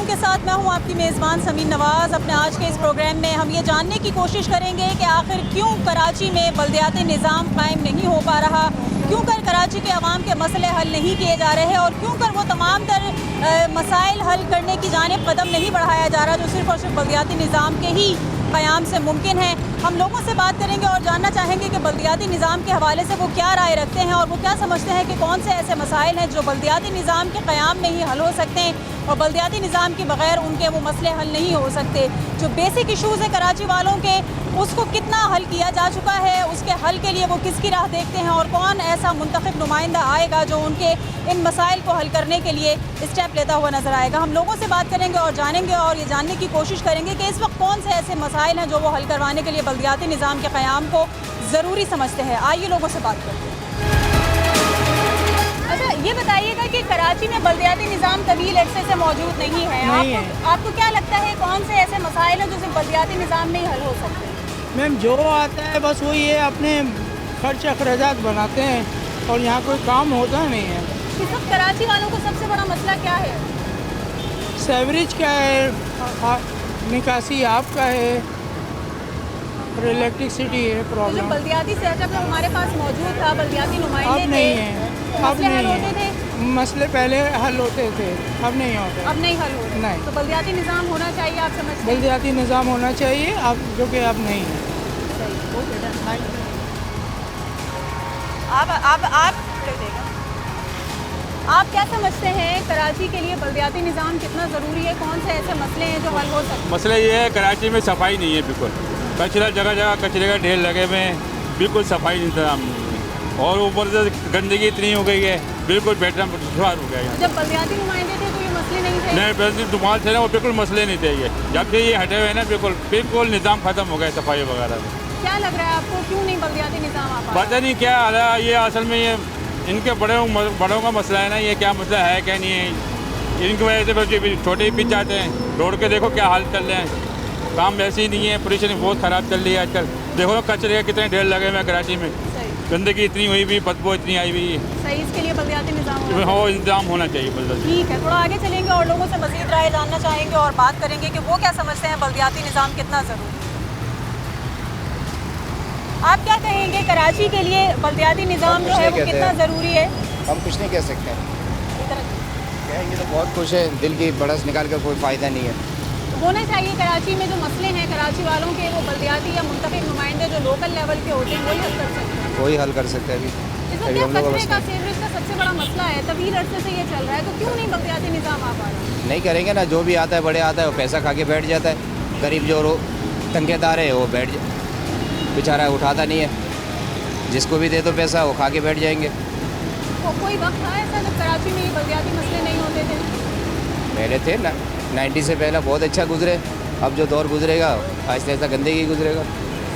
के साथ मैं हूं आपकी मेज़बान समीन नवाज़। अपने आज के इस प्रोग्राम में हम ये जानने की कोशिश करेंगे कि आखिर क्यों कराची में बल्दियाती निज़ाम कायम नहीं हो पा रहा, क्यों कर कराची के अवाम के मसले हल नहीं किए जा रहे हैं और क्यों कर वो तमाम तर मसाइल हल करने की जानिब कदम नहीं बढ़ाया जा रहा जो सिर्फ़ और सिर्फ बल्दियाती निज़ाम के ही क़याम से मुमकिन है। हम लोगों से बात करेंगे और जानना चाहेंगे कि बल्दियाती निज़ाम के हवाले से वो क्या राय रखते हैं और वो क्या समझते हैं कि कौन से ऐसे मसाइल हैं जो बल्दियाती निज़ाम के क़याम में ही हल हो सकते हैं और बल्दियाती निज़ाम के बग़ैर उनके वो मसले हल नहीं हो सकते। जो बेसिक इशूज़ हैं कराची वालों के, उसको कितना हल किया जा चुका है, उसके हल के लिए वो किसकी राह देखते हैं और कौन ऐसा मुंतखब नुमाइंदा आएगा जो उनके इन मसाइल को हल करने के लिए स्टेप लेता हुआ नज़र आएगा। हम लोगों से बात करेंगे और जानेंगे और ये जानने की कोशिश करेंगे कि इस वक्त कौन से ऐसे मसाइल हैं जो वो हल करवाने के लिए बल्दियाती निज़ाम के क़याम को ज़रूरी समझते हैं। आइए लोगों से बात करते हैं। अच्छा, ये बताइएगा कि कराची में बल्दियाती निज़ाम तवील अरसे से मौजूद नहीं है, आपको क्या लगता है कौन से ऐसे मसाइल हैं जो सिर्फ बल्दियाती निज़ाम में ही हल हो सकते हैं? मैम, जो आता है बस वही है, अपने खर्च अखराजात बनाते हैं और यहाँ कोई काम होता नहीं है। इस वक्त कराची वालों को सबसे बड़ा मसला क्या है? सेवरेज का है, निकासी आपका है और इलेक्ट्रिसिटी है तो जो प्रॉब्लम। बल्दियाती सेटअप हमारे पास मौजूद था, बल्दियाती अब नुमाइंदे नहीं थे, है, तो अब मसले हल नहीं होते थे, है। मसले पहले हल होते थे, अब नहीं होते। अब नहीं हल हो रहे। नहीं। तो बल्दियाती निज़ाम होना चाहिए, आप समझते हैं? बल्दियाती निज़ाम होना चाहिए, अब जो कि अब नहीं है। सही, ओके, डन। आप आप क्या समझते हैं कराची के लिए बल्दियाती निज़ाम कितना ज़रूरी है? कौन से ऐसे मसले हैं जो हल हो सकते हैं? मसला ये है कराची में सफाई नहीं है, बिल्कुल कचरा जगह जगह कचरे का ढेर लगे हुए हैं, बिल्कुल सफाई इंतजाम नहीं है और ऊपर से गंदगी इतनी हो गई है, बिल्कुल बैठना दुश्वार हो गया है। जब बल्दियाती नुमाइंदे थे तो ये मसले नहीं थे? नहीं, बल्कि दुकान से ना वो बिल्कुल मसले नहीं थे। ये जब से ये हटे हुए ना बिल्कुल निज़ाम ख़त्म हो गया सफाई वगैरह में। क्या लग रहा है आपको, क्यों नहीं बल्दियाती निज़ाम आ पा रहा? पता नहीं क्या हाल है, ये असल में ये इनके बड़ों का मसला है ना, ये क्या मसला है क्या नहीं है, इनकी वजह से बच्चे छोटे ही पिच जाते हैं। रोड के देखो क्या हाल चल रहे हैं, काम वैसे ही नहीं है, पोजीशन बहुत ख़राब चल रही है आजकल। देखो कचरे के कितने ढेर लगे हुए हैं कराची में, गंदगी इतनी हुई हुई, बदबू इतनी आई हुई है। सही, इसके लिए बल्दियाती निज़ाम हो इंतजाम होना चाहिए बल्दियाती। ठीक है, थोड़ा आगे चलेंगे और लोगों से मज़ीद राय जानना चाहेंगे और बात करेंगे कि वो क्या समझते हैं बल्दियाती निज़ाम कितना ज़रूरी है। आप क्या कहेंगे कराची के लिए बल्दियाती निज़ाम जो है वो कितना ज़रूरी है? हम कुछ नहीं कह सकते हैं, कहेंगे तो बहुत कुछ है, दिल की बड़स निकाल कर कोई फ़ायदा नहीं है। होना चाहिए कराची में जो मसले हैं कराची वालों के, वो बल्दियाती या मुंतखब नुमाइंदे जो लोकल लेवल के होते हैं वही हल कर सकते हैं। वही हल कर सकते हैं। इस अभी हम वक्त लोग कचरे का, सीवरेज का सबसे बड़ा मसला है, तवील अरसे से ये चल रहा है, तो क्यों नहीं बल्दियाती निज़ाम आ पा रहा? नहीं करेंगे ना, जो भी आता है बड़े आता है वो पैसा खा के बैठ जाता है। गरीब जो तंकेदार है वो बेचारा उठाता नहीं है, जिसको भी दे दो पैसा वो खा के बैठ जाएंगे। तो कोई वक्त था ऐसा जब कराची में ये बल्दियाती मसले नहीं होते थे? पहले थे ना, 90 से पहले बहुत अच्छा गुजरे, अब जो दौर गुजरेगा आहिस्ता आहिस्ता गंदगी गुजरेगा।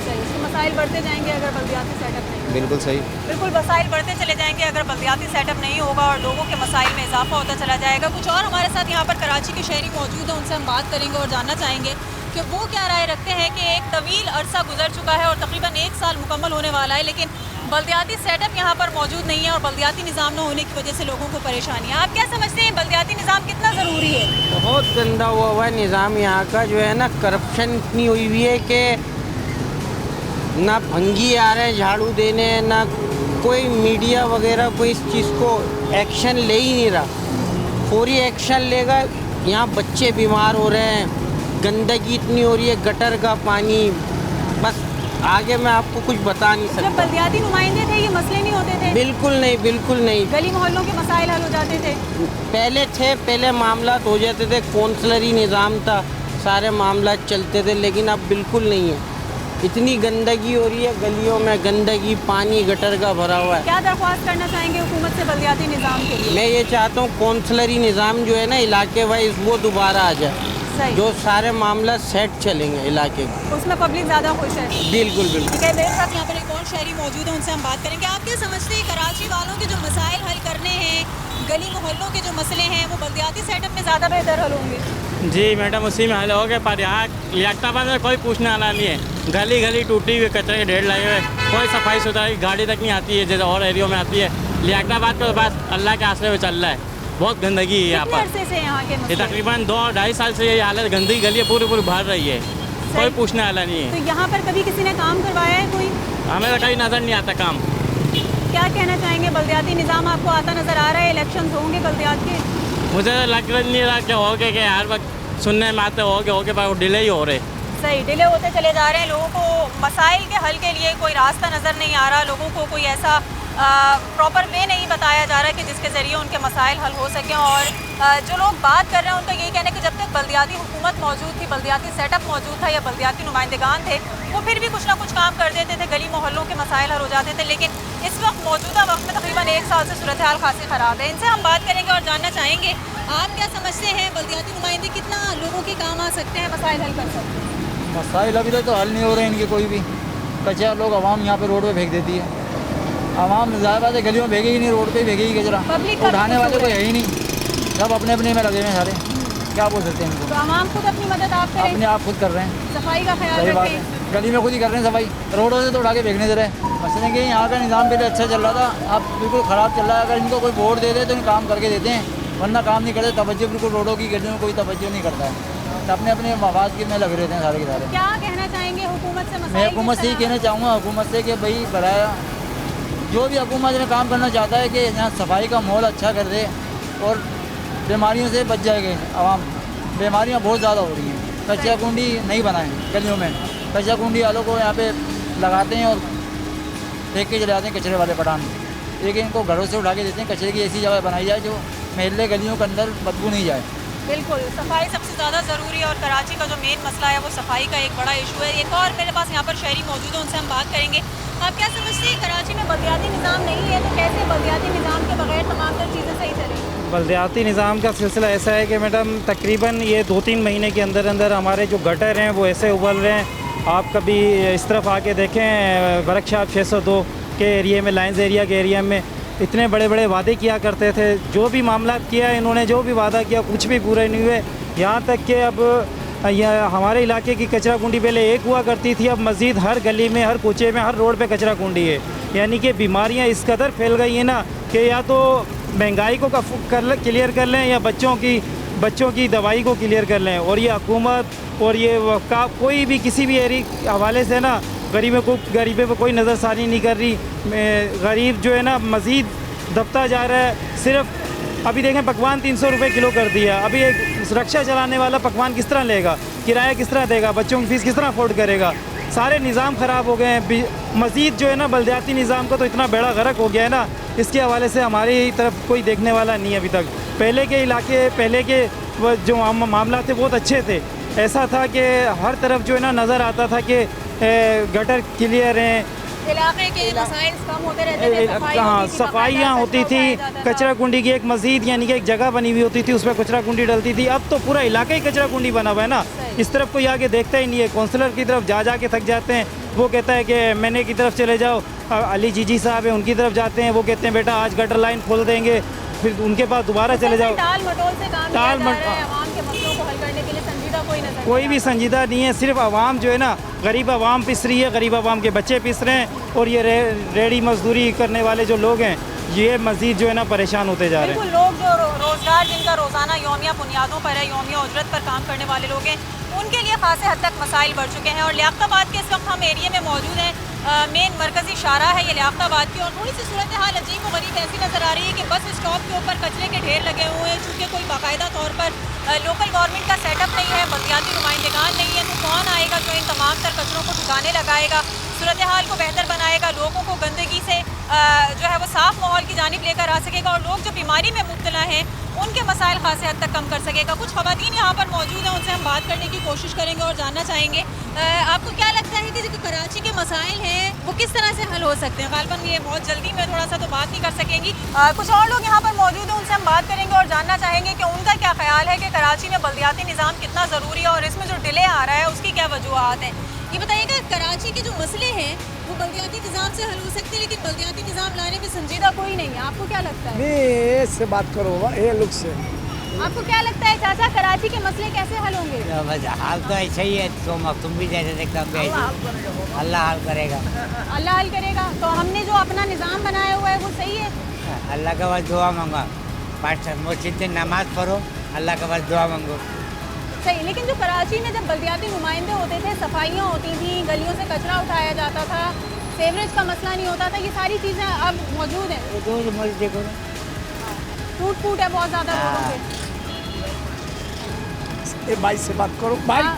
सही, तो मसाइल बढ़ते जाएंगे अगर बल्दियाती सेटअप नहीं होगा। बिल्कुल सही। बिल्कुल, मसाइल बढ़ते चले जाएंगे अगर बल्दियाती सेटअप नहीं होगा और लोगों के मसाइल में इजाफा होता चला जाएगा। कुछ और हमारे साथ यहाँ पर कराची के शहरी मौजूद हैं, उनसे हम बात करेंगे और जानना चाहेंगे कि वो क्या राय रखते हैं कि एक तवील अरसा गुजर चुका है और तकरीबन 1 साल मुकम्मल होने वाला है, लेकिन बल्दियाती सेटअप यहाँ पर मौजूद नहीं है और बल्दियाती निज़ाम न होने की वजह से लोगों को परेशानी है। आप क्या समझते हैं बल्दियाती निज़ाम कितना ज़रूरी है? बहुत गंदा हुआ है निज़ाम यहाँ का, जो है ना करप्शन इतनी हुई हुई है कि ना भंगी आ रहे हैं झाड़ू देने, ना कोई मीडिया वगैरह कोई इस चीज़ को एक्शन ले ही नहीं रहा। फौरी एक्शन लेगा, यहाँ बच्चे बीमार हो रहे हैं, गंदगी इतनी हो रही है, गटर का पानी, बस आगे मैं आपको कुछ बता नहीं सकता। जब बल्दियाती नुमाइंदे थे ये मसले नहीं होते थे? बिल्कुल नहीं, बिल्कुल नहीं। गली मोहल्लों के मसाइल हल हो जाते थे? पहले मामला हो जाते थे, कौंसलरी निज़ाम था, सारे मामला चलते थे, लेकिन अब बिल्कुल नहीं है। इतनी गंदगी हो रही है, गलियों में गंदगी, पानी गटर का भरा हुआ है। क्या दरख्वास्त करना चाहेंगे हुकूमत से बल्दियाती निज़ाम के लिए? मैं ये चाहता हूँ कौंसलरी निज़ाम जो है ना इलाके वाइज वो दोबारा आ जाए, जो सारे मामला सेट चलेंगे इलाके के, उसमें पब्लिक ज़्यादा खुश है। बिल्कुल बिल्कुल। ठीक है, मेरे साथ यहाँ पर एक और शहरी मौजूद है, उनसे हम बात करेंगे। आप क्या समझते हैं कराची वालों के जो मसाइल हल करने हैं, गली मोहल्लों के जो मसले हैं, वो बल्दियाती सेटअप में ज़्यादा बेहतर हल होंगे? जी मैडम, उसी में हल हो गए, पर यहाँ लियाकताबाद में कोई पूछने वाला नहीं है। गली गली टूटी हुई, कचरे के ढेर लगे हुए, कोई सफाई सुथराई गाड़ी तक नहीं आती है जैसे और एरियो में आती है। लियाकताबाद को बस अल्लाह के आसरे में चल रहा है। बहुत गंदगी है यहाँ कितने पर। अरसे से यहाँ के ये मसले? तकरीबन 2-2.5 साल से ये हालत गंदी गली है, पूरी भर रही है, कोई पूछने वाला नहीं तो है। यहाँ पर कभी किसी ने काम करवाया है कोई? हमें तो कहीं नज़र नहीं आता काम। क्या कहना चाहेंगे? बल्दियाती निज़ाम आपको आता नज़र आ रहा है? इलेक्शन होंगे बल्दियात के? मुझे तो लग नहीं रहा कि हो गए कि हर वक्त सुनने में आते हो गए पर वो डिले ही हो रहे। सही डिले होते चले जा रहे हैं। लोगों को मसाइल के हल के लिए कोई रास्ता नज़र नहीं आ रहा, लोगों को कोई ऐसा प्रॉपर वे नहीं बताया जा रहा कि जिसके ज़रिए उनके मसाइल हल हो सकें। और जो लोग बात कर रहे हैं उनका यही कहना है कि जब तक बल्दियाती हुकूमत मौजूद थी, बल्दियाती सेटअप मौजूद था या बल्दियाती नुमाइंदगान थे, वो फिर भी कुछ ना कुछ काम कर देते थे, गली मोहल्लों के मसाइल हल हो जाते थे। लेकिन इस वक्त मौजूदा वक्त में तकरीबन 1 साल से सूरत हाल खासी ख़राब है। इनसे हम बात करेंगे और जानना चाहेंगे आप क्या समझते हैं, बल्दियाती नुमाइंदे कितना लोगों के काम आ सकते हैं, मसाइल हल कर सकते हैं? मसाइल अभी तक तो हल नहीं हो रहे हैं इनके कोई भी। कचरा लोग आवाम यहाँ पे रोड पे फेंक देती है। आवाम ज़्यादा बात है गलियों में भेगेगी नहीं, रोड पे ही भेगेगी कचरा। पब्लिक का उठाने भी वाले कसूर कोई है। है ही नहीं, सब अपने अपने में लगे हुए हैं सारे। क्या बोल सकते हैं तो इनको? आवाम खुद अपनी मदद आप करें, अपने आप खुद कर रहे हैं, सफाई का ख्याल सही बात रखें। है। गली में खुद ही कर रहे हैं सफाई, रोडों से तो उठा के फेंकने दे रहे हैं। मसले कि यहाँ का निज़ाम पहले अच्छा चल रहा था, अब बिल्कुल ख़राब चल रहा है। अगर इनको कोई वोट दे दे तो इन काम करके देते हैं, वरना काम नहीं करते। तवज्जो बिल्कुल रोडों की गलियों में कोई तवज्जो नहीं करता है, तो अपने अपने आवाज़ के में लगे रहते हैं सारे के सारे। क्या कहना चाहेंगे हुकूमत से? मैं मसाइल हुकूमत से ही कहना चाहूँगा, हुकूमत से कि भाई बढ़ाया जो भी हुकूमत में काम करना चाहता है कि यहाँ सफाई का माहौल अच्छा कर दे और बीमारियों से बच जाएगी आवाम। बीमारियाँ बहुत ज़्यादा हो रही हैं। कचरा कुंडी नहीं बनाएं गलियों में, कचरा कुंडी वालों को यहाँ पे लगाते हैं और फेंक के चले जाते हैं कचरे वाले पठान। लेकिन इनको घरों से उठा के देते हैं। कचरे की ऐसी जगह बनाई जाए जो महल्ले गलियों के अंदर बदबू नहीं जाए। बिल्कुल, सफाई सबसे ज़्यादा ज़रूरी है और कराची का जो मेन मसला है वो सफाई का एक बड़ा इशू है। एक और मेरे पास यहाँ पर शहरी मौजूद है, उनसे हम बात करेंगे। आप क्या समझते हैं कराची में बल्दियाती निज़ाम नहीं है तो कैसे बल्दियाती निज़ाम के बगैर तमाम तर चीज़ें सही चलेंगी? बल्दियाती निज़ाम का सिलसिला ऐसा है कि मैडम तकरीबन ये 2-3 महीने के अंदर अंदर हमारे जो गटर हैं वो ऐसे उबल रहे हैं। आप कभी इस तरफ आके देखें, वर्कशॉप 602 के एरिया में, लाइन्स एरिया के एरिया में इतने बड़े बड़े वादे किया करते थे। जो भी मामला किया इन्होंने, जो भी वादा किया कुछ भी पूरे नहीं हुए। यहाँ तक कि अब यह हमारे इलाके की कचरा कुंडी पहले एक हुआ करती थी, अब मज़ीद हर गली में, हर कूचे में, हर रोड पे कचरा कुंडी है। यानी कि बीमारियाँ इस कदर फैल गई हैं ना कि या तो महंगाई को क्लियर कर लें या बच्चों की दवाई को क्लियर कर लें। और ये हुकूमत और ये कोई भी किसी भी हवाले से ना गरीबों पर कोई नज़रसानी नहीं कर रही। गरीब जो है ना मज़ीद दबता जा रहा है। सिर्फ अभी देखें पकवान 300 रुपये किलो कर दिया। अभी एक रिक्शा चलाने वाला पकवान किस तरह लेगा, किराया किस तरह देगा, बच्चों की फ़ीस किस तरह अफोर्ड करेगा? सारे निज़ाम ख़राब हो गए हैं। मज़ीद जो है ना बल्दियाती निज़ाम का तो इतना बेड़ा गर्क हो गया है ना, इसके हवाले से हमारी तरफ कोई देखने वाला नहीं है अभी तक। पहले के इलाके, पहले के जो मामला थे बहुत अच्छे थे। ऐसा था कि हर तरफ जो है ना नज़र आता था कि गटर क्लियर हैं, इलाके के मसाइल कम होते रहते थे, हाँ सफाइयाँ होती थी, कचरा कुंडी की एक मस्जिद यानी कि एक जगह बनी हुई होती थी, उसमें कचरा कुंडी डलती थी। अब तो पूरा इलाका ही कचरा कुंडी बना हुआ है ना, इस तरफ कोई आगे देखता ही नहीं है। काउंसलर की तरफ जा के थक जाते हैं, वो कहता है कि मैंने की तरफ चले जाओ। अली जीजी साहब है, उनकी तरफ जाते हैं, वो कहते हैं बेटा आज गटर लाइन खोल देंगे, फिर उनके पास दोबारा चले जाओ। टाल मटोल से काम टाल लिया जा रहा है, आवाम के मसलों को हल करने के लिए संजीदा कोई भी संजीदा नहीं है। सिर्फ आवाम जो है ना, गरीब आवाम पिस रही है, गरीब आवाम के बच्चे पिस रहे हैं, और ये रेडी मजदूरी करने वाले जो लोग हैं ये मज़ीद जो है ना परेशान होते जा रहे हैं। बिल्कुल, लोग जो रोज़गार जिनका रोज़ाना यौमिया बुनियादों पर है, यौमिया उजरत पर काम करने वाले लोग हैं, उनके लिए खासे हद तक मसाइल बढ़ चुके हैं। और लियाकताबाद के इस वक्त हम एरिया में मौजूद हैं, मेन मरकज़ी शारा है ये लियाकताबाद की, और थोड़ी सी सूरत हाल अजीब व गरीब ऐसी नज़र आ रही है कि बस स्टॉप के ऊपर कचरे के ढेर लगे हुए हैं। चूँकि कोई बाकायदा तौर पर लोकल गवर्नमेंट का सेटअप नहीं है, बल्दियाती नुमाइंदगान नहीं है, तो कौन आएगा जो इन तमाम तर कचरों को ठिकाने लगाएगा, सूरत हाल को बेहतर बनाएगा, लोगों को गंदगी से जो है वो साफ़ माहौल की जानिब लेकर आ सकेगा, और लोग जो बीमारी में मुब्तला हैं उनके मसाइल खासे हद तक कम कर सकेगा। कुछ ख़वातीन यहाँ पर मौजूद हैं, उनसे हम बात करने की कोशिश करेंगे और जानना चाहेंगे आपको क्या लगता है कि जो कराची के मसाइल हैं वो किस तरह से हल हो सकते हैं। गालबन ये बहुत जल्दी में थोड़ा सा तो बात नहीं कर सकेंगी। कुछ और लोग यहाँ पर मौजूद हैं, उनसे हम बात करेंगे और जानना चाहेंगे कि उनका क्या ख्याल है कि कराची में बल्दियाती निज़ाम कितना ज़रूरी है और इसमें जो डिले आ रहा है उसकी क्या वजूहत हैं। ये बताइएगा, कराची के जो मसले हैं वो बल्दियाती निज़ाम से हल हो सकते हैं, लेकिन बल्दियाती निज़ाम लाने में संजीदा कोई नहीं है। आपको क्या लगता है? मैं इससे बात करो ये लोग से। आपको क्या लगता है चाचा, कराची के मसले कैसे हल होंगे? हाल तो ऐसा ही है, तुम भी जैसे देखता अल्लाह हल करेगा। अल्लाह हल करेगा। तो हमने जो अपना निज़ाम बनाया हुआ है वो सही है? अल्लाह के बाद दुआ मांगा। पाँच मस्जिद में नमाज पढ़ो, अल्लाह के पास दुआ मांगो। सही, लेकिन जो कराची में जब बल्दियाती नुमाइंदे होते थे, सफाइयाँ होती थी, गलियों से कचरा उठाया जाता था, सीवरेज का मसला नहीं होता था, ये सारी चीज़ें अब मौजूद हैं। रोज मस्जिद देखो ना, टूट फूट है बहुत ज़्यादा रोडों पे। ये भाई से बात करो भाई, हाँ,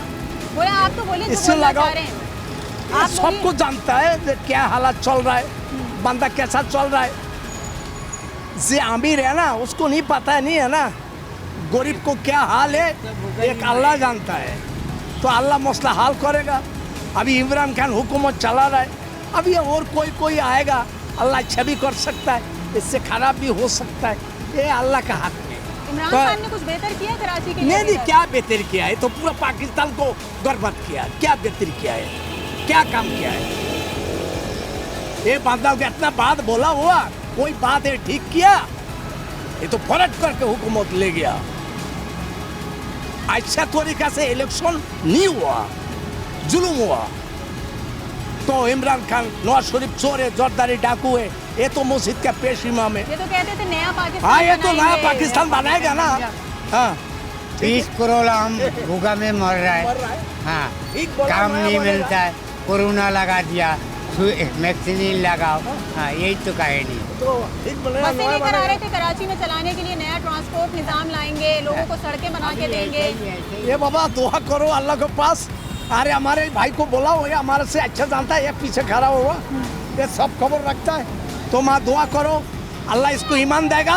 बोले आप तो बोलिए जो इससे बोलना लगाओ। चाह रहे हैं। ये आप सबको बोलिए। जानता है कि क्या हालात चल रहा है, बंदा कैसा चल रहा है। जे अमीर है ना उसको नहीं पता है, नहीं है ना, गरीब को क्या हाल है एक अल्लाह जानता है। तो अल्लाह मसला हाल करेगा। अभी इमरान खान हुकूमत चला रहा है, अभी और कोई आएगा, अल्लाह अच्छा भी कर सकता है, इससे खराब भी हो सकता है, ये अल्लाह का हाथ में। इमरान तो- खान ने कुछ बेहतर किया है कराची के लिए? नहीं नहीं, क्या बेहतर किया है, तो पूरा पाकिस्तान को बर्बाद किया है। क्या बेहतर किया है, क्या काम किया है? ये बंदा को इतना बात बोला हुआ, कोई बात है ठीक किया? ये तो फरट करके हुकूमत ले गया। अच्छा तरीका से इलेक्शन नहीं हुआ, जुलूम हुआ। तो इमरान खान नवाज शरीफ चोर है, जरदारी डाकू है, ये तो मस्जिद का पेश इमाम है। ये तो कहते थे नया पाकिस्तान। हाँ, ये तो नया बनाएंगे। पाकिस्तान बनाएगा ना। हाँ 20 करोड़ हम भूखा में मर रहा है। हाँ, ठीक बोला, काम नया नहीं बनेगा। मिलता है, कोरोना लगा दिया, वैक्सीन लगाओ। हाँ, यही तो कहानी है। तो ठीक बोलेगा, बसें नया लेकर आ बनेगा। रहे थे कराची में चलाने के लिए, नया ट्रांसपोर्ट निज़ाम लाएंगे, लोगों को सड़कें बना के देंगे। ये बाबा दुआ करो अल्लाह के पास। अरे हमारे भाई को बोला हो, ये हमारे से अच्छा जानता है, ये पीछे खड़ा हुआ, ये सब खबर रखता है। तो माँ दुआ करो, अल्लाह इसको ईमान देगा,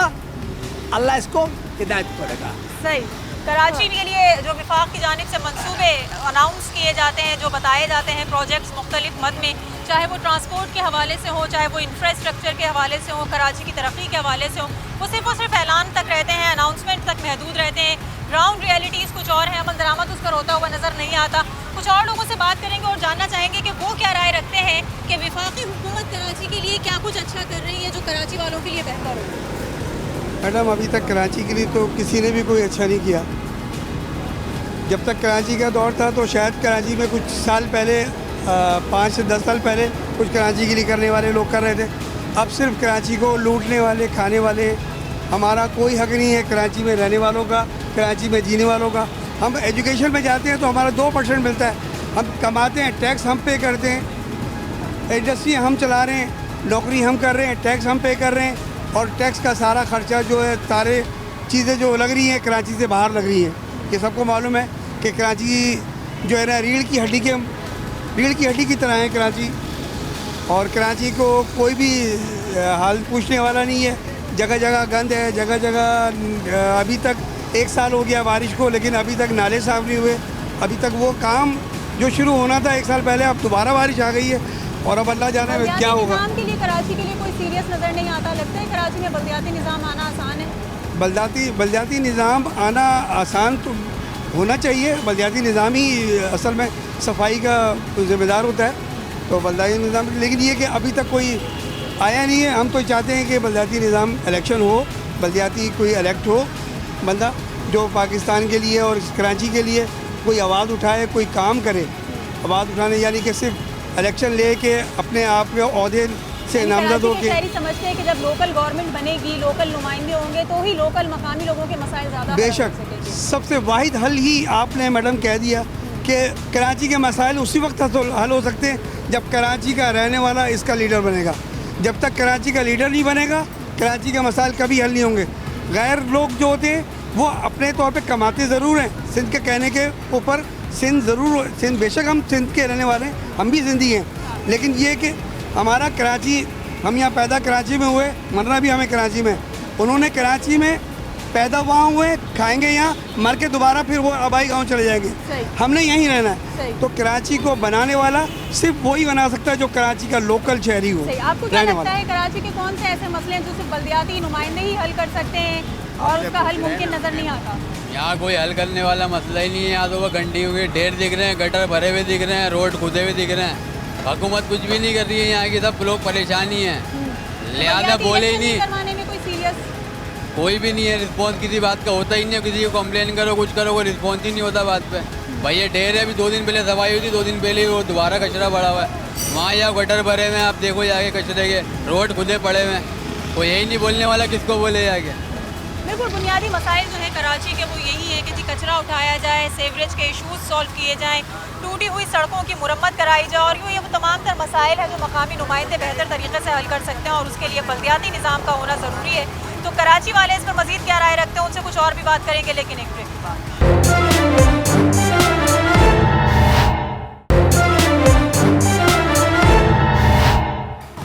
अल्लाह इसको हिदायत करेगा। सही। कराची के लिए जो विफाक की जानिब से मंसूबे अनाउंस किए जाते हैं, जो बताए जाते हैं प्रोजेक्ट्स मुख्तलिफ मद में, चाहे वो ट्रांसपोर्ट के हवाले से हो, चाहे वो इंफ्रास्ट्रक्चर के हवाले से हो, कराची की तरक्की के हवाले से हो, वो सिर्फ ऐलान तक रहते हैं, अनाउंसमेंट तक महदूद रहते हैं। ग्राउंड रियलिटीज़ कुछ और है, अमल दरामद उस पर होता हुआ नज़र नहीं आता। कुछ और लोगों से बात करेंगे और जानना चाहेंगे कि वो क्या राय रखते हैं कि विफाकी हुकूमत कराची के लिए क्या कुछ अच्छा कर रही है जो कराची वालों के लिए बेहतर हो। मैडम अभी तक कराची के लिए तो किसी ने भी कोई अच्छा नहीं किया। जब तक कराची का दौर था तो शायद कराची में कुछ साल पहले 5 से 10 साल पहले कुछ कराची के लिए करने वाले लोग कर रहे थे। अब सिर्फ कराची को लूटने वाले, खाने वाले, हमारा कोई हक नहीं है कराची में रहने वालों का, कराची में जीने वालों का। हम एजुकेशन में जाते हैं तो हमारा 2% मिलता है, हम कमाते हैं, टैक्स हम पे करते हैं, इंडस्ट्री हम चला रहे हैं, नौकरी हम कर रहे हैं, टैक्स हम पे कर रहे हैं, और टैक्स का सारा खर्चा जो है, सारे चीज़ें जो लग रही हैं कराची से बाहर लग रही हैं। ये सबको मालूम है कि कराची जो है ना रीढ़ की हड्डी की तरह है कराची, और कराची को कोई भी हाल पूछने वाला नहीं है। जगह जगह गंद है, जगह जगह अभी तक 1 साल हो गया बारिश को, लेकिन अभी तक नाले साफ नहीं हुए। अभी तक वो काम जो शुरू होना था 1 साल पहले, अब दोबारा बारिश आ गई है, और अब अल्लाह जाने में क्या होगा। निज़ाम के लिए कराची के लिए कोई सीरियस नज़र नहीं आता। लगता है कराची में बल्दियाती निज़ाम आना आसान है। बल्दियाती निज़ाम आना आसान तो होना चाहिए। बल्दियाती निज़ाम ही असल में सफाई का ज़िम्मेदार होता है, तो बल्दियाती निज़ाम, लेकिन ये कि अभी तक कोई आया नहीं है। हम तो चाहते हैं कि बल्दियाती निज़ाम इलेक्शन हो, बल्दियाती कोई इलेक्ट हो बंदा जो पाकिस्तान के लिए और कराची के लिए कोई आवाज़ उठाए, कोई काम करे। आवाज़ उठाने यानी कि सिर्फ इलेक्शन ले के अपने आप के ओहदे से नामजद हो के। शहरी समझते हैं कि जब लोकल गवर्नमेंट बनेगी, लोकल नुमाइंदे होंगे, तो ही लोकल मकामी लोगों के मसाइल ज़्यादा बेशक सबसे वाहिद हल ही आपने मैडम कह दिया कि कराची के मसाइल उसी वक्त हल हो सकते हैं जब कराची का रहने वाला इसका लीडर बनेगा। जब तक कराची का लीडर नहीं बनेगा, कराची के मसाइल कभी हल नहीं होंगे। गैर लोग जो होते हैं वो अपने तौर पे कमाते ज़रूर हैं, सिंध के कहने के ऊपर सिंध बेशक हम सिंध के रहने वाले हैं, हम भी सिंधी हैं, लेकिन ये कि हमारा कराची, हम यहाँ पैदा कराची में हुए, मरना भी हमें कराची में। उन्होंने कराची में पैदा वहाँ हुए, खाएंगे यहाँ, मर के दोबारा फिर वो आबाई गांव चले जाएंगे। हमने यहीं रहना है। तो कराची को बनाने वाला सिर्फ वही बना सकता है जो कराची का लोकल शहरी हो। आपको क्या लगता है कराची के कौन से ऐसे मसले हैं जो सिर्फ बल्दियाती नुमाइंदे ही हल कर सकते हैं और उसका हल मुमकिन नज़र नहीं आता? यहाँ कोई हल करने वाला मसला ही नहीं है। यहाँ तो वो गंडियों के ढेर दिख रहे हैं, गटर भरे हुए दिख रहे हैं, रोड खुदे हुए दिख रहे हैं। हुकूमत कुछ भी नहीं कर रही है, यहाँ की सब लोग परेशानी है, लिहाजा बोले ही नहीं। करवाने में कोई सीरियस कोई भी नहीं है, रिस्पॉन्स किसी बात का होता ही नहीं है। किसी को कंप्लेन करो, कुछ करो, कोई रिस्पॉन्स ही नहीं होता बात पे। भाई ये ढेर है, अभी 2 दिन पहले सफाई हुई थी, 2 दिन पहले वो दोबारा कचरा पड़ा हुआ है वहाँ। यहाँ गटर भरे हुए हैं, आप देखो जाके कचरे के, रोड खुदे पड़े हुए हैं। कोई यही नहीं बोलने वाला, किसको बोले जाके। बिल्कुल बुनियादी मसाइल जो है कराची के वो यही है कि जी कचरा उठाया जाए, सीवरेज के इशूज़ सॉल्व किए जाएँ, टूटी हुई सड़कों की मुरम्मत कराई जाए और यूँ ये वो तमाम तर मसाइल है जो मकामी नुमाइंदे बेहतर तरीके से हल कर सकते हैं और उसके लिए बल्दियाती निज़ाम का होना ज़रूरी है। तो कराची वाले इस पर मज़ीद क्या राय रखते हैं, उनसे कुछ और भी बात करेंगे, लेकिन एक ब्रेक के बाद।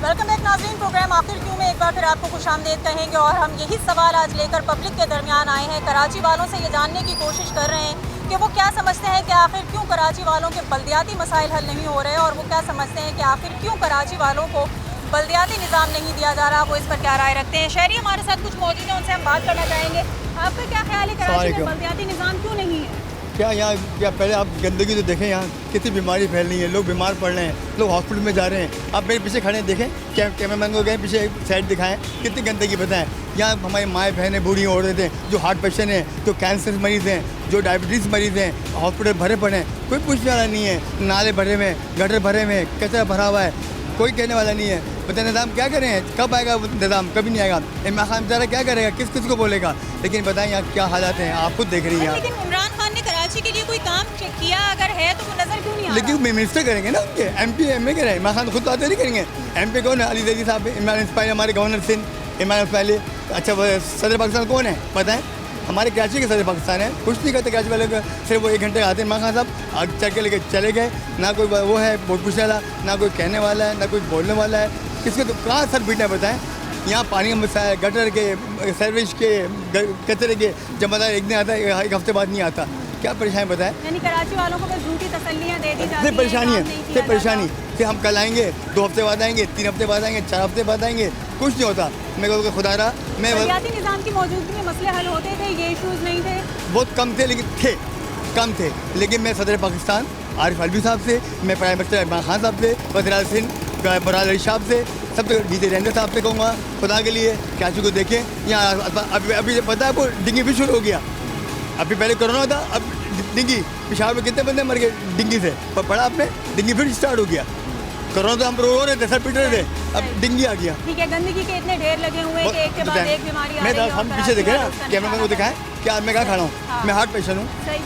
वेलकम बैक नाज़रीन, प्रोग्राम आखिर क्यों में एक बार फिर आपको खुशामदीद कहेंगे और हम यही सवाल आज लेकर पब्लिक के दरमियान आए हैं। कराची वालों से ये जानने की कोशिश कर रहे हैं कि वो क्या समझते हैं कि आखिर क्यों कराची वालों के बल्दियाती मसाइल हल नहीं हो रहे और वो क्या समझते हैं कि आखिर क्यों कराची वालों को बल्दियाती निज़ाम नहीं दिया जा रहा, वो इस पर क्या राय रखते हैं। शहरी हमारे साथ कुछ मौजूद हैं, उनसे हम बात करना चाहेंगे। आपका क्या ख्याल है कराची में बल्दियाती निज़ाम क्यों नहीं है? क्या यहाँ क्या पहले आप गंदगी तो देखें, यहाँ कितनी बीमारी फैल रही है, लोग बीमार पड़ रहे हैं, लोग हॉस्पिटल में जा रहे हैं। आप मेरे पीछे खड़े हैं, देखें कैमरामैन को गए पीछे साइड दिखाएं, कितनी गंदगी बताएं। यहाँ हमारी माएँ बहनें बूढ़ी औरतें थे जो हार्ट पेशेंट हैं, जो कैंसर मरीज़ हैं, जो डायबिटीज़ मरीज़ हैं, हॉस्पिटल भरे पड़े हैं, कोई पूछने वाला नहीं है। नाले भरे हुए हैं, गटर भरे हुए हैं, कचरा भरा हुआ है, कोई कहने वाला नहीं है। पता निज़ाम क्या करें, कब आएगा निज़ाम, कभी नहीं आएगा। इमरान खान बेचारा क्या करेगा, किस किस को बोलेगा। लेकिन बताएं यहाँ क्या हालात हैं, आप खुद देख रही हैं। लेकिन इमरान खान ने कराची के लिए कोई काम किया अगर है तो वो नजर क्यों नहीं आ रहा? लेकिन मिनिस्टर करेंगे ना, उनके MP MA करें, इमरान खान खुद बातें नहीं करेंगे। MP कौन है? अली ज़ैदी साहब, इमरान इस्माइल हमारे गवर्नर सिंध, इमरान इस्माइल। अच्छा वो सदर पाकिस्तान कौन है पता है? हमारे कराची के सदर पाकिस्तान है। कुछ नहीं करते कराची वाले को, सिर्फ वो 1 घंटे आते हैं इमरान खान साहब, आग चढ़ के लेके चले गए। ना कोई वो है बहुत पूछने वाला, ना कोई कहने वाला है, ना कोई बोलने वाला है। किसके तो कहाँ सर पीटना बताएं। यहाँ पानी का मसला है, गटर के, सर्विस के, कचरे के, जब मतलब एक दिन आता है, 1 हफ्ते बाद नहीं आता। क्या परेशानी बताएं। यानी कराची वालों को बस झूठी तसल्लियाँ दे दी जाती हैं। सिर्फ परेशानी है, सिर्फ परेशानी। फिर हम कल आएंगे, 2 हफ्ते बाद आएंगे, 3 हफ्ते बाद आएंगे, 4 हफ्ते बाद आएंगे, कुछ नहीं होता। मैं कहूँगा खुदा रहा, मैं बल्दियाती निज़ाम की मौजूदगी में मसले हल होते थे, ये इशूज़ नहीं थे? बहुत कम थे, लेकिन थे, कम थे। लेकिन मैं सदर पाकिस्तान आरिफ अलवी साहब से, मैं प्राइम मिनिस्टर इमरान खान साहब से, वज़ीर सिंध बराल अली साहब से, सब डीजे रेंडर साहब से कहूँगा, खुदा के लिए कराची को देखें। यहाँ अभी पता है आपको, डेंगू भी शुरू हो गया। अभी पहले कोरोना था, अब डेंगू। पिशावर में कितने बंदे मर गए डेंगू से, पर पढ़ा आपने? डेंगू फिर स्टार्ट हो गया। कोरोना तो हम रो रहे थे, सर पिट रहे थे, अब डेंगू आ गया। ठीक है, गंदगी के इतने ढेर लगे हुए हैं कि एक के बाद एक बीमारी आ रही है। हम पीछे देखें ना, कैमरा को दिखाएं क्या मैं कहाँ खड़ा हूँ, मैं हार्ट पेशेंट हूँ। सही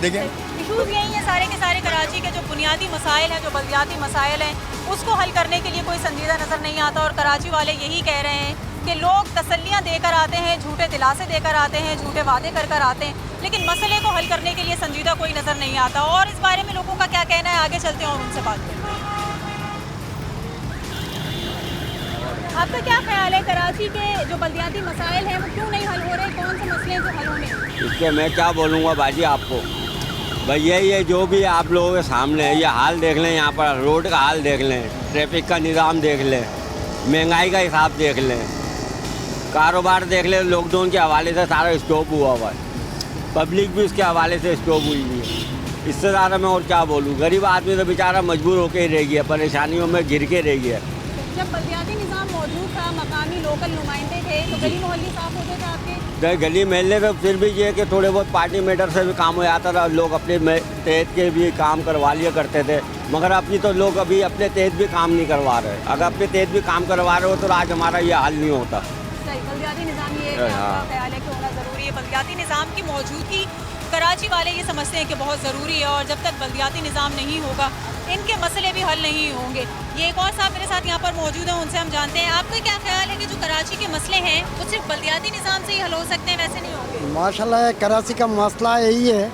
देखें इशूज़ यही है सारे के सारे। कराची के जो बुनियादी मसाइल हैं, जो बल्दियाती मसाइल हैं, उसको हल करने के लिए कोई संजीदा नज़र नहीं आता और कराची वाले यही कह रहे हैं कि लोग तसल्लियाँ देकर आते हैं, झूठे दिलासे देकर आते हैं, झूठे वादे कर कर आते हैं, लेकिन मसले को हल करने के लिए संजीदा कोई नज़र नहीं आता। और इस बारे में लोगों का क्या कहना है, आगे चलते हैं और उनसे बात करते हैं। आपका क्या ख्याल है, कराची के जो बल्दियाती मसाइल हैं वो क्यों नहीं हल हो रहे, कौन से मसले हैं जो हल होने? इसके मैं क्या बोलूँगा बाजी आपको, भाई ये जो भी आप लोगों के सामने है, ये हाल देख लें, यहाँ पर रोड का हाल देख लें, ट्रैफिक का निज़ाम देख लें, महंगाई का हिसाब देख लें, कारोबार देख लें। लॉकडाउन के हवाले से सारा स्टॉप हुआ हुआ है, पब्लिक भी उसके हवाले से स्टॉप हुई है। इससे ज़्यादा मैं और क्या बोलूँ, गरीब आदमी तो बेचारा मजबूर होकर ही रह गया, परेशानियों में घिर के रह गया। जब बल्दियाती निज़ाम मौजूद था, मकामी लोकल नुमाइंदे थे, तो गली मोहल्ले साफ होते थे आपके? गली महल्ले में फिर भी ये कि थोड़े बहुत पार्टी मैटर से भी काम हो जाता था, लोग अपने तहत के भी काम करवा लिया करते थे। मगर अभी तो लोग अभी अपने तहत भी काम नहीं करवा रहे। अगर अपने तहत भी काम करवा रहे हो तो आज हमारा ये हाल नहीं होता। सही, बल्दियाती निज़ाम ये आपका ख्याल है कि होना ज़रूरी है। बल्दियाती निज़ाम की मौजूदगी कराची वाले ये समझते हैं कि बहुत ज़रूरी है और जब तक बल्दियाती निज़ाम नहीं होगा इनके मसले भी हल नहीं होंगे। ये एक और साहब मेरे साथ यहाँ पर मौजूद हैं, उनसे हम जानते हैं आपका क्या ख्याल है कि जो कराची के मसले हैं वो सिर्फ बल्दियाती निज़ाम से ही हल हो सकते हैं, वैसे नहीं होंगे? माशाल्लाह कराची का मसला यही है,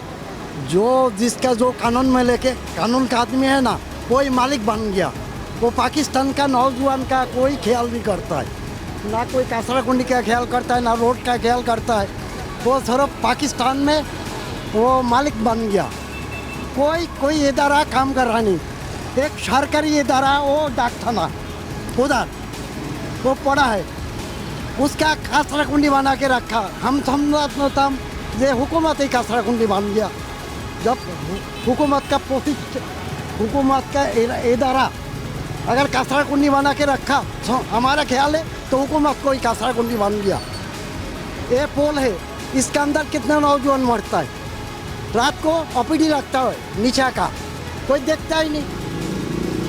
जो जिसका जो कानून में लेके कानून का आदमी है ना, कोई मालिक बन गया, वो पाकिस्तान का नौजवान का कोई ख्याल नहीं करता है, ना कोई कासरा कुंडी का ख्याल करता है, ना रोड का ख्याल करता है। वो सिर्फ पाकिस्तान में वो मालिक बन गया, कोई इदारा काम कर रहा नहीं। एक सरकारी इदारा वो डाकखाना उधर वो पड़ा है, उसका कासरा कुंडी बना के रखा। हम समझता ये हुकूमत ही कासरा कुंडी बन गया। जब हुकूमत का इदारा अगर कासरा कुंडी बना के रखा, तो हमारा ख्याल है तो हुकूमत को ही कासरा कुंडी बन गया। ये पोल है, इसके अंदर कितना नौजवान मरता है, रात को OPD रखता है नीचा का, कोई देखता ही नहीं।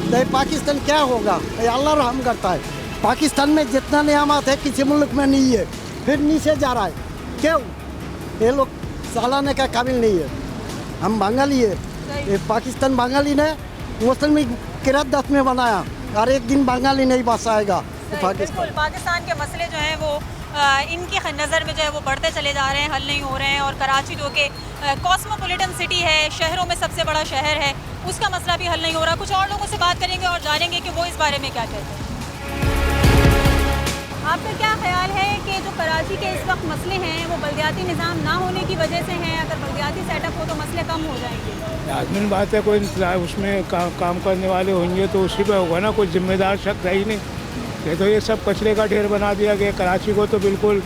तो पाकिस्तान क्या होगा, अल्लाह रहम करता है। पाकिस्तान में जितना नियामत है किसी मुल्क में नहीं है, फिर नीचे जा रहा है। क्यों? ये लोग सालाने का काबिल नहीं है। हम बंगाली है, ये पाकिस्तान बंगाली ने मुस्लिम किरादत में बनाया और एक दिन बंगाली नहीं बसाएगा बिल्कुल पाकिस्तान के मसले जो हैं वो इनकी नज़र में जो है वो बढ़ते चले जा रहे हैं, हल नहीं हो रहे हैं। और कराची जो कि कॉस्मोपॉलिटन सिटी है, शहरों में सबसे बड़ा शहर है, उसका मसला भी हल नहीं हो रहा। कुछ और लोगों से बात करेंगे और जानेंगे कि वो इस बारे में क्या कहते हैं। आपका क्या ख्याल है कि जो कराची के इस वक्त मसले हैं वो बल्दियाती निज़ाम ना होने की वजह से हैं? अगर बल्दियाती सेटअप हो तो मसले कम हो जाएंगे? आदमी बात है, कोई उसमें काम करने वाले होंगे तो उसी पे होगा ना, कोई जिम्मेदार शख्स है ही नहीं। ये तो ये सब कचरे का ढेर बना दिया गया कराची को, तो बिल्कुल,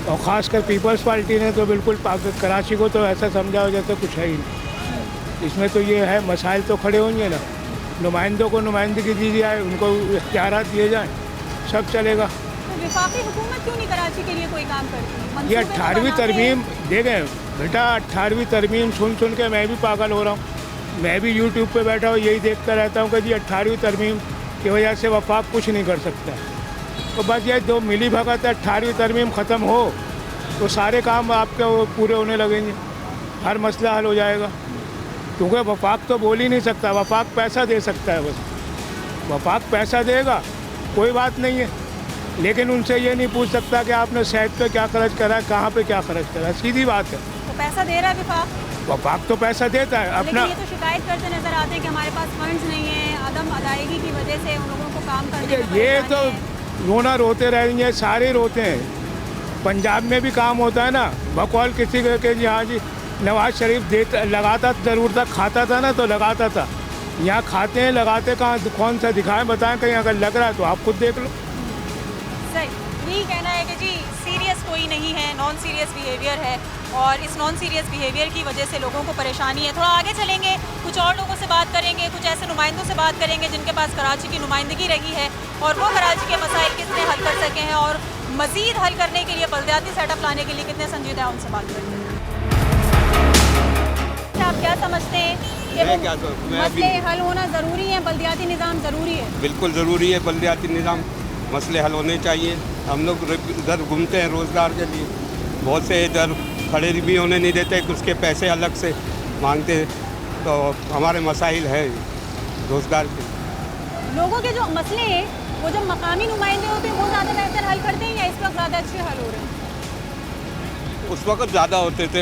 और ख़ासकर पीपल्स पार्टी ने तो बिल्कुल कराची को तो ऐसा समझा हो जैसे कुछ है ही नहीं। इसमें तो ये है, मसाइल तो खड़े होंगे ना, नुमाइंदों को नुमाइंदगी दी जाए, उनको इख्तियारात दिए जाएँ, सब चलेगा। तो वफाकी हुकूमत क्यों नहीं कराची के लिए कोई काम करती? ये 18वीं तरमीम देखें बेटा, 18वीं तरमीम सुन सुन के मैं भी पागल हो रहा हूँ। मैं भी यूट्यूब पे बैठा हूँ, यही देखता रहता हूँ कि जी 18वीं तरमीम की वजह से वफाक कुछ नहीं कर सकता। तो बस ये दो मिली भगत है, 18वीं तरमीम ख़त्म हो तो सारे काम आपके पूरे होने लगेंगे, हर मसला हल हो जाएगा। क्योंकि वफाक तो बोल ही नहीं सकता, वफाक पैसा दे सकता है, बस वफाक पैसा देगा, कोई बात नहीं है, लेकिन उनसे ये नहीं पूछ सकता कि आपने सेहत पे क्या खर्च करा, कहाँ पे क्या खर्च करा, सीधी बात है। तो पैसा दे रहा है वफाक? वफाक तो पैसा देता है अपना। ये तो शिकायत करते नजर आते हैं कि हमारे पास फंड्स नहीं है, अदम अदायगी की वजह से उन लोगों को काम करने में ये तो रोना रोते रहेंगे, सारे रोते हैं। पंजाब में भी काम होता है ना, बकौल किसी के यहाँ जी नवाज शरीफ देता लगाता, ज़रूर तक खाता था ना तो लगाता था। यहाँ खाते हैं, लगाते कहाँ, कौन सा दिखाएं, बताएं कहीं अगर लग रहा है तो आप खुद देख लो। सही, यही कहना है कि जी सीरियस कोई नहीं है, नॉन सीरियस बिहेवियर है, और इस नॉन सीरियस बिहेवियर की वजह से लोगों को परेशानी है। थोड़ा आगे चलेंगे, कुछ और लोगों से बात करेंगे, कुछ ऐसे नुमाइंदों से बात करेंगे जिनके पास कराची की नुमाइंदगी रही है और वो कराची के मसाइल कितने हल कर सके हैं और मज़ीद हल करने के लिए बल्दियाती सेटअप लाने के लिए कितने संजीदा है, उनसे बात करेंगे। आप क्या समझते हैं कि मसले हल होना ज़रूरी है, बल्दियाती निज़ाम ज़रूरी है? बिल्कुल ज़रूरी है, बल्दियाती निज़ाम मसले हल होने चाहिए। हम लोग इधर घूमते हैं रोज़गार के लिए, बहुत से इधर खड़े भी होने नहीं देते, उसके पैसे अलग से मांगते हैं, तो हमारे मसाइल है रोज़गार के। लोगों के जो मसले हैं वो जब मकामी नुमाइंदे होते हैं वो ज़्यादा बेहतर हल करते हैं या इस वक्त ज़्यादा अच्छे हल हो रहे हैं? उस वक्त ज़्यादा होते थे,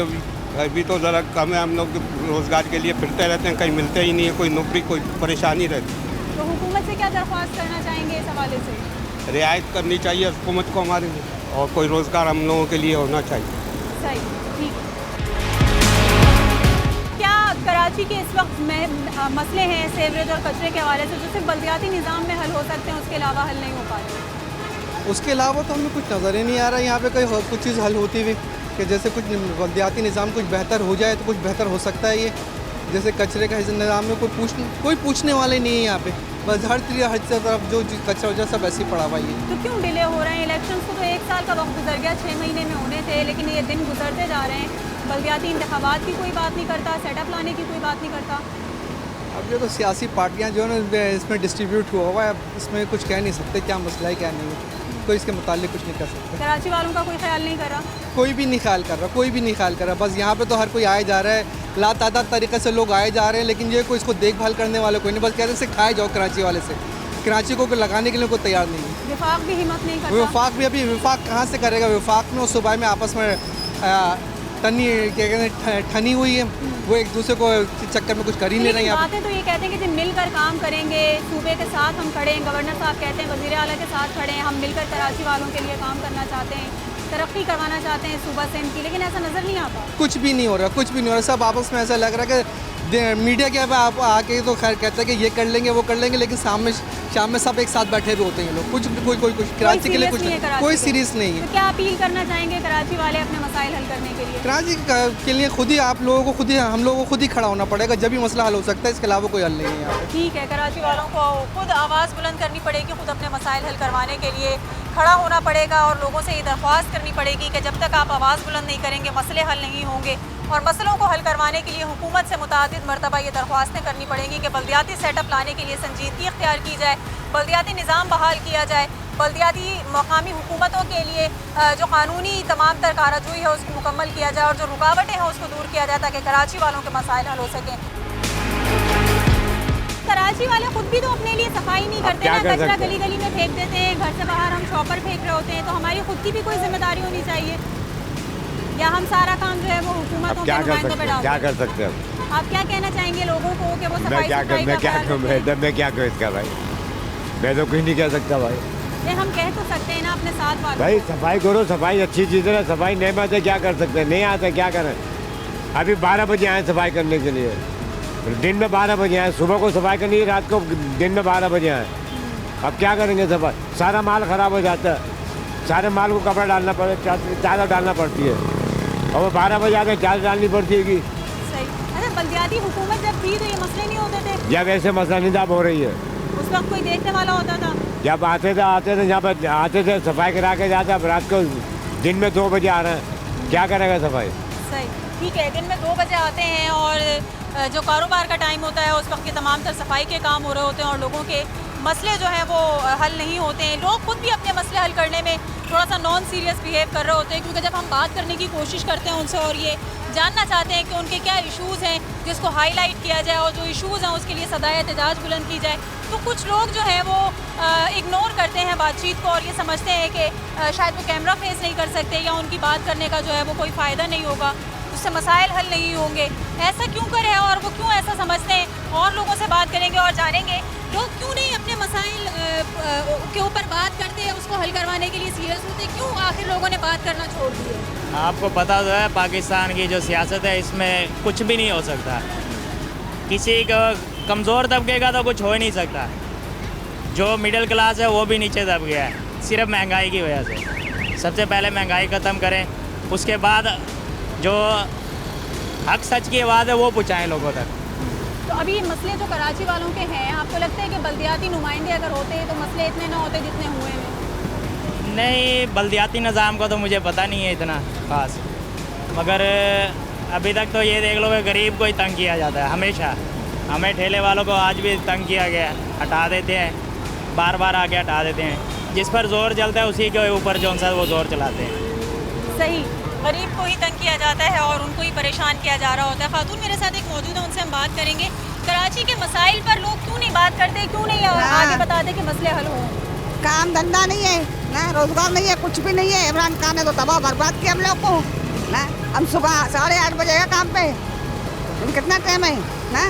अभी तो ज़रा कम है। हम लोग रोज़गार के लिए फिरते रहते हैं, कहीं मिलते ही नहीं है, कोई नौकरी, कोई परेशानी रहती। तो हुकूमत से क्या दरख्वास्त करना चाहेंगे इस हवाले से? रियायत करनी चाहिए हुकूमत को हमारे लिए, और कोई रोज़गार हम लोगों के लिए होना चाहिए। सही, ठीक। क्या कराची के इस वक्त में मसले हैं सीवरेज और कचरे के हवाले से जो सिर्फ बल्दियाती निज़ाम में हल हो सकते हैं, उसके अलावा हल नहीं हो पा रहे? उसके अलावा तो हमें कुछ नज़र ही नहीं आ रहा है यहाँ पे कोई कुछ चीज़ हल होती हुई, कि जैसे कुछ बल्दियाती निज़ाम कुछ बेहतर हो जाए तो कुछ बेहतर हो सकता है। ये जैसे कचरे का निज़ाम में कोई पूछने वाले नहीं है यहाँ पे, बस हर तरफ जो कचरा वचरा सब ऐसे ही पड़ा हुआ है। तो क्यों डिले हो रहे हैं? इलेक्शंस को तो 1 साल का वक्त गुजर गया, 6 महीने में होने थे, लेकिन ये दिन गुजरते जा रहे हैं। बल्दियाती इंतखाबात की कोई बात नहीं करता, सेटअप लाने की कोई बात नहीं करता। अब ये तो सियासी पार्टियाँ जो है ना इसमें डिस्ट्रीब्यूट हुआ हुआ है, अब इसमें कुछ कह नहीं सकते क्या मसला है क्या नहीं है, कोई इसके मुतालिक कुछ नहीं कर सकता। कराची वालों का कोई ख्याल नहीं कर रहा? कोई भी नहीं ख्याल कर रहा, कोई भी नहीं ख्याल कर रहा। बस यहाँ पे तो हर कोई आए जा रहा है, लातादाद तरीके से लोग आए जा रहे हैं, लेकिन ये कोई इसको देखभाल करने वाले कोई नहीं। बस कहते हैं खाए जाओ कराची वाले से, कराची को लगाने के लिए कोई तैयार नहीं है। विफाक भी हिम्मत नहीं करता। विफाक भी अभी विफाक कहाँ से करेगा? विफाक में और सूबा में आपस में ठनी हुई है, वो एक दूसरे को चक्कर में कुछ कर ही नहीं रही। बातें तो ये कहते हैं कि जब मिलकर काम करेंगे, सूबे के साथ हम खड़े हैं, गवर्नर साहब कहते हैं वज़ीर आला के साथ खड़े हैं, हम मिलकर कराची वालों के लिए काम करना चाहते हैं, तरक्की करवाना चाहते हैं सूबा सिंध की, लेकिन ऐसा नज़र नहीं आता। कुछ भी नहीं हो रहा, कुछ भी नहीं हो रहा। सब आपस में ऐसा लग रहा है कि मीडिया के आप आके तो खैर कहते हैं कि ये कर लेंगे वो कर लेंगे, लेकिन शाम में सब एक साथ बैठे हुए होते हैं लोग। कुछ कराची के लिए कुछ कोई सीरियस नहीं है। तो क्या अपील करना चाहेंगे कराची वाले अपने मसाइल हल करने के लिए? कराची के लिए खुद ही आप लोगों को हम लोगों को खुद ही खड़ा होना पड़ेगा, जब भी मसला हल हो सकता है, इसके अलावा कोई हल नहीं है यहाँ पे। ठीक है, कराची वालों को खुद आवाज़ बुलंद करनी पड़ेगी, खुद अपने मसाइल हल करवाने के लिए खड़ा होना पड़ेगा और लोगों से ये दरख्वास्त करनी पड़ेगी कि जब तक आप आवाज़ बुलंद नहीं करेंगे मसले हल नहीं होंगे। और मसलों को हल करवाने के लिए हुकूमत से मुतादिद मरतबा ये दरख्वास्तें करनी पड़ेंगी कि बल्दियाती सेटअप लाने के लिए संजीदगी इख्तियार की जाए, बल्दियाती निज़ाम बहाल किया जाए, बल्दियाती मकामी हुकूमतों के लिए जो कानूनी तमाम तर कारजोई है उसको मुकम्मल किया जाए और जो रुकावटें हैं उसको दूर किया जाए ताकि कराची वालों के मसाइल हल हो सकें। कराची वाले खुद भी तो अपने लिए सफाई नहीं करते ना, कचरा गली गली में फेंक देते हैं, घर से बाहर हम शॉपर फेंक रहे होते हैं, तो हमारी खुद की भी कोई जिम्मेदारी होनी चाहिए या हम सारा काम जो है वो हुकूमतों के नुमाइंदों पे डाल क्या कर सकते हैं? आप क्या कहना चाहेंगे लोगों को कि वो सफाई मैं क्या सुथराई का ख्याल रखें? मैं क्या कहूँ इसका भाई, मैं तो कुछ नहीं कह सकता भाई। नहीं, हम कह तो सकते हैं ना अपने साथ वालों भाई को। सफाई करो, सफाई अच्छी चीज़ है, सफाई नहीं आते क्या कर सकते हैं, नहीं आते क्या करें। अभी 12 बजे आए सफाई करने के लिए, दिन में 12 बजे आए, सुबह को सफाई करनी है, रात को दिन में 12 बजे आए। अब क्या करेंगे सफाई, सारा माल ख़राब हो जाता है, सारे माल को कपड़ा डालना पड़े, चादर डालना पड़ती है और वो 12 बजे आकर चादर डालनी पड़ती है। सही। अच्छा, बल्दियाती हुकूमत जब थी तो ये मसले नहीं होते थे? जब ऐसे मसला निदाब हो रही है उस वक्त कोई देखने वाला होता था? जब आते थे यहाँ पर आते थे सफाई करा के जाते, अब रात को दिन में 2 बजे आ रहे हैं, क्या करेगा सफाई। सही, ठीक है, दिन में 2 बजे आते हैं और जो कारोबार का टाइम होता है उस वक्त के तमाम तर सफाई के काम हो रहे होते हैं और लोगों के मसले जो हैं वो हल नहीं होते हैं। लोग खुद भी अपने मसले हल करने में थोड़ा सा नॉन सीरियस बिहेव कर रहे होते हैं, क्योंकि जब हम बात करने की कोशिश करते हैं उनसे और ये जानना चाहते हैं कि उनके क्या इश्यूज़ हैं जिसको हाईलाइट किया जाए और जो इश्यूज़ हैं उसके लिए सदाए एहतजाज बुलंद की जाए, तो कुछ लोग जो है वो इग्नोर करते हैं बातचीत को और ये समझते हैं कि शायद वो कैमरा फेस नहीं कर सकते या उनकी बात करने का जो है वो कोई फ़ायदा नहीं होगा, उससे मसाइल हल नहीं होंगे। ऐसा क्यों करें और वो क्यों ऐसा समझते हैं? और लोगों से बात करेंगे और जानेंगे लोग क्यों नहीं अपने मसाइल के ऊपर बात करते, उसको हल करवाने के लिए सीरियस होते, क्यों आखिर लोगों ने बात करना छोड़ दिया? आपको पता तो है पाकिस्तान की जो सियासत है इसमें कुछ भी नहीं हो सकता, किसी का कमज़ोर तबके का तो कुछ हो ही नहीं सकता, जो मिडिल क्लास है वो भी नीचे दब गया है सिर्फ महंगाई की वजह से। सबसे पहले महंगाई ख़त्म करें, उसके बाद जो हक सच की आवाज़ है वो पहुँचाएँ लोगों तक। तो अभी ये मसले जो कराची वालों के हैं, आपको लगता है कि बल्दियाती नुमाइंदे अगर होते तो मसले इतने ना होते जितने हुए हैं? नहीं, बल्दियाती निज़ाम का तो मुझे पता नहीं है इतना ख़ास, मगर अभी तक तो ये देख लो कि गरीब को ही तंग किया जाता है हमेशा। हमें ठेले वालों को आज भी तंग किया गया, हटा देते हैं, बार बार आके हटा देते हैं, जिस पर जोर चलता है उसी के ऊपर जो सा वो जोर चलाते हैं। सही, गरीब को ही तंग किया जाता है और उनको ही परेशान किया जा रहा होता है। खातून मेरे साथ एक मौजूद है, उनसे हम बात करेंगे कराची के मसाइल पर। लोग क्यों नहीं बात करते, क्यों नहीं आगे बताते कि मसले हल हों? काम धंधा नहीं है ना, रोजगार नहीं है, कुछ भी नहीं है। इमरान खान ने तो तबाह बर्बाद किया हम लोग को ना। हम सुबह 8:30 बजे गए काम पे, कितना टाइम है ना,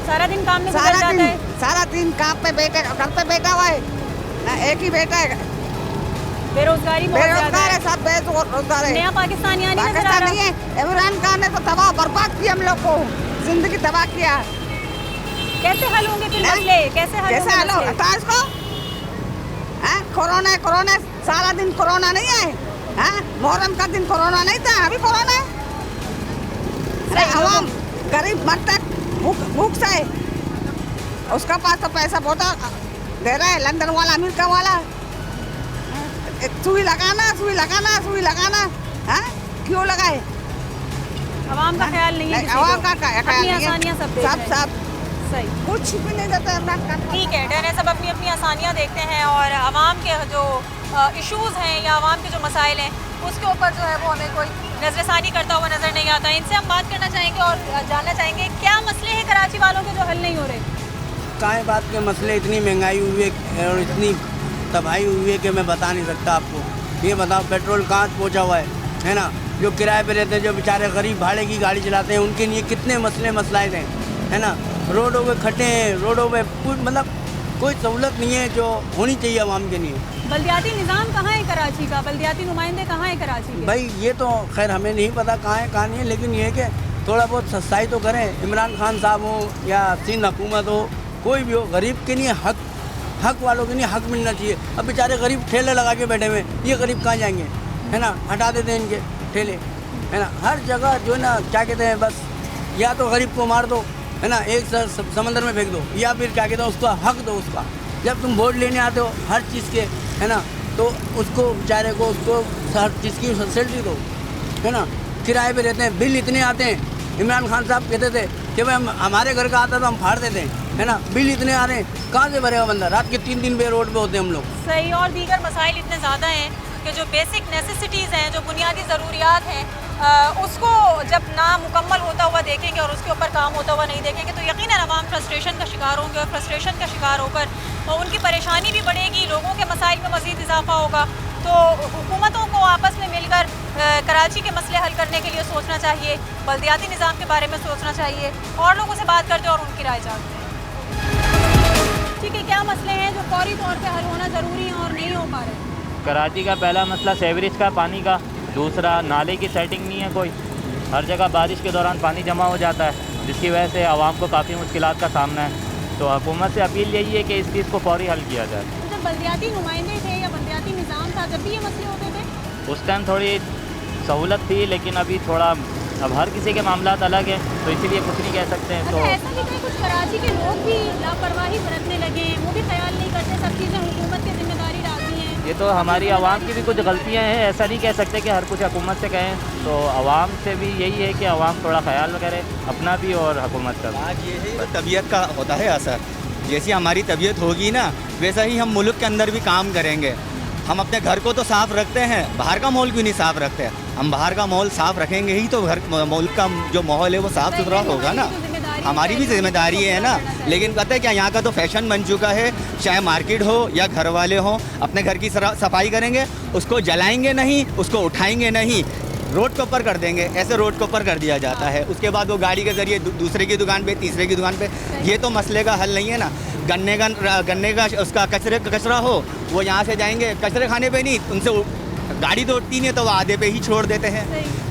सारा दिन काम में गुजर जाता है। सारा दिन काम पे बैठे, घर पे बैठा हुआ है ना, एक ही बेटा है। बेरोजगारी बेरोजगार है, सब बेरोजगार है। नया पाकिस्तान यहाँ नहीं है। इमरान खान ने तो तबाह बर्बाद किया हम लोग को, जिंदगी तबाह किया। कैसे हल होंगे फिर मसले? कैसे हल हो? हटा इसको। कोरोना कोरोना, सारा दिन कोरोना नहीं है। मुहर्रम का दिन कोरोना नहीं था, अभी कोरोना है। आवाम गरीब मरता है भूख से, उसका पास तो पैसा बहुत दे रहा है लंदन वाला, अमेरिका वाला। सुई लगाना, सुई लगाना, सुई लगाना, क्यों लगाए? आवाम का ख्याल नहीं है, आवाम का ख्याल नहीं है। आसानियाँ सब सही, कुछ भी नहीं देता। ठीक है, डर है, सब अपनी अपनी आसानियाँ देखते हैं और आवाम के जो इश्यूज़ हैं या आवाम के जो मसाइल हैं उसके ऊपर जो है वो हमें कोई नज़रसानी करता हुआ नज़र नहीं आता। इनसे हम बात करना चाहेंगे और जानना चाहेंगे क्या मसले हैं कराची वालों के जो हल नहीं हो रहे। काहे बात के मसले, इतनी महंगाई हुई है और इतनी तबाही हुई है कि मैं बता नहीं सकता आपको। ये बताओ पेट्रोल कहाँ पहुँचा हुआ है ना। जो किराए पे रहते हैं, जो बेचारे गरीब भाड़े की गाड़ी चलाते हैं, उनके लिए कितने मसलाए हैं, है ना। रोडों पे खड्डे हैं, रोडों पे मतलब कोई सहूलत नहीं है जो होनी चाहिए आवाम के लिए। बल्दियाती निज़ाम कहाँ है कराची का? बल्दियाती नुमाइंदे कहाँ है कराची के? भाई ये तो खैर हमें नहीं पता कहाँ है कहाँ नहीं है, लेकिन ये है कि थोड़ा बहुत सस्ताई तो करें। इमरान खान साहब हो या सिंध हुकूमत हो, कोई भी हो, गरीब के लिए हक वालों के लिए हक मिलना चाहिए। अब बेचारे गरीब ठेले लगा के बैठे हुए, ये गरीब कहाँ जाएंगे, है ना। हटा देते हैं इनके ठेले, है ना। हर जगह जो है ना क्या कहते हैं, बस या तो गरीब को मार दो, है ना, एक समंदर में फेंक दो, या फिर क्या कहते हैं उसका हक दो उसका, जब तुम वोट लेने आते हो हर चीज़ के, है ना, तो उसको बेचारे को उसको हर चीज़ की फैसिलिटी दो, है ना। किराए पे रहते हैं, बिल इतने आते हैं। इमरान खान साहब कहते थे कि भाई हमारे घर का आता तो हम फाड़ देते हैं, है ना। बिल इतने आ रहे हैं, कहाँ से भरेगा बंदा? रात के 3 पे रोड पे होते हैं हम लोग। सही, और दीगर मसाइल इतने ज़्यादा हैं कि जो बेसिक नेसेसिटीज़ हैं, जो बुनियादी ज़रूरियात हैं, उसको जब नामुकम्मल होता हुआ देखेंगे और उसके ऊपर काम होता हुआ नहीं देखेंगे तो यकीनन अवाम फ्रस्ट्रेशन का शिकार होंगे, और फ्रस्ट्रेशन का शिकार होकर उनकी परेशानी भी बढ़ेगी, लोगों के मसाइल में मज़ीद इजाफा होगा। तो हुकूमतों को आपस में मिलकर कराची के मसले हल करने के लिए सोचना चाहिए, बल्दियाती निज़ाम के बारे में सोचना चाहिए, और लोगों से बात करते हैं और उनकी राय जानते हैं। ठीक है, क्या मसले हैं जो फौरी तौर पर हल होना ज़रूरी है और नहीं हो पा रहे? कराची का पहला मसला सीवरेज का पानी का, दूसरा नाले की सेटिंग नहीं है कोई, हर जगह बारिश के दौरान पानी जमा हो जाता है जिसकी वजह से आवाम को काफ़ी मुश्किलात का सामना है। तो हुकूमत से अपील यही है कि इस चीज़ को फौरी हल किया जाए। तो जब बल्दियाती नुमाइंदे थे या बल्दियाती निज़ाम था, जब भी ये मसले होते थे? उस टाइम थोड़ी सहूलत थी, लेकिन अभी थोड़ा अब हर किसी के मामलात अलग हैं, तो इसीलिए कुछ नहीं कह सकते हैं। तो ऐसा भी है कुछ कराची के लोग भी लापरवाही बरतने लगे हैं, वो भी ख्याल नहीं करते, सब चीज़ें हुकूमत की जिम्मेदारी डालती हैं। ये तो हमारी आवाम की भी कुछ गलतियां हैं, ऐसा नहीं कह सकते कि हर कुछ हुकूमत से कहें। तो आवाम से भी यही है कि आवाम थोड़ा ख्याल करे अपना भी और हुकूमत का भी। आज ये है तबीयत का होता है असर, जैसी हमारी तबीयत होगी ना वैसा ही हम मुल्क के अंदर भी काम करेंगे। हम अपने घर को तो साफ़ रखते हैं, बाहर का माहौल क्यों नहीं साफ़ रखते? हम बाहर का माहौल साफ़ रखेंगे ही तो घर मुल्क का जो माहौल है वो साफ़ सुथरा होगा ना। हमारी भी जिम्मेदारी है ना। लेकिन पता है क्या, यहाँ का तो फैशन बन चुका है, चाहे मार्केट हो या घर वाले हों, अपने घर की सफाई करेंगे, उसको जलाएंगे नहीं, उसको उठाएंगे नहीं, रोड के ऊपर कर देंगे। ऐसे रोड के ऊपर कर दिया जाता है, उसके बाद वो गाड़ी के ज़रिए दूसरे की दुकान पे, तीसरे की दुकान पे। ये तो मसले का हल नहीं है ना। गन्ने का उसका कचरा हो, वो यहाँ से जाएंगे कचरे खाने पे नहीं, उनसे गाड़ी तो उठती नहीं है तो वो आधे पे ही छोड़ देते हैं।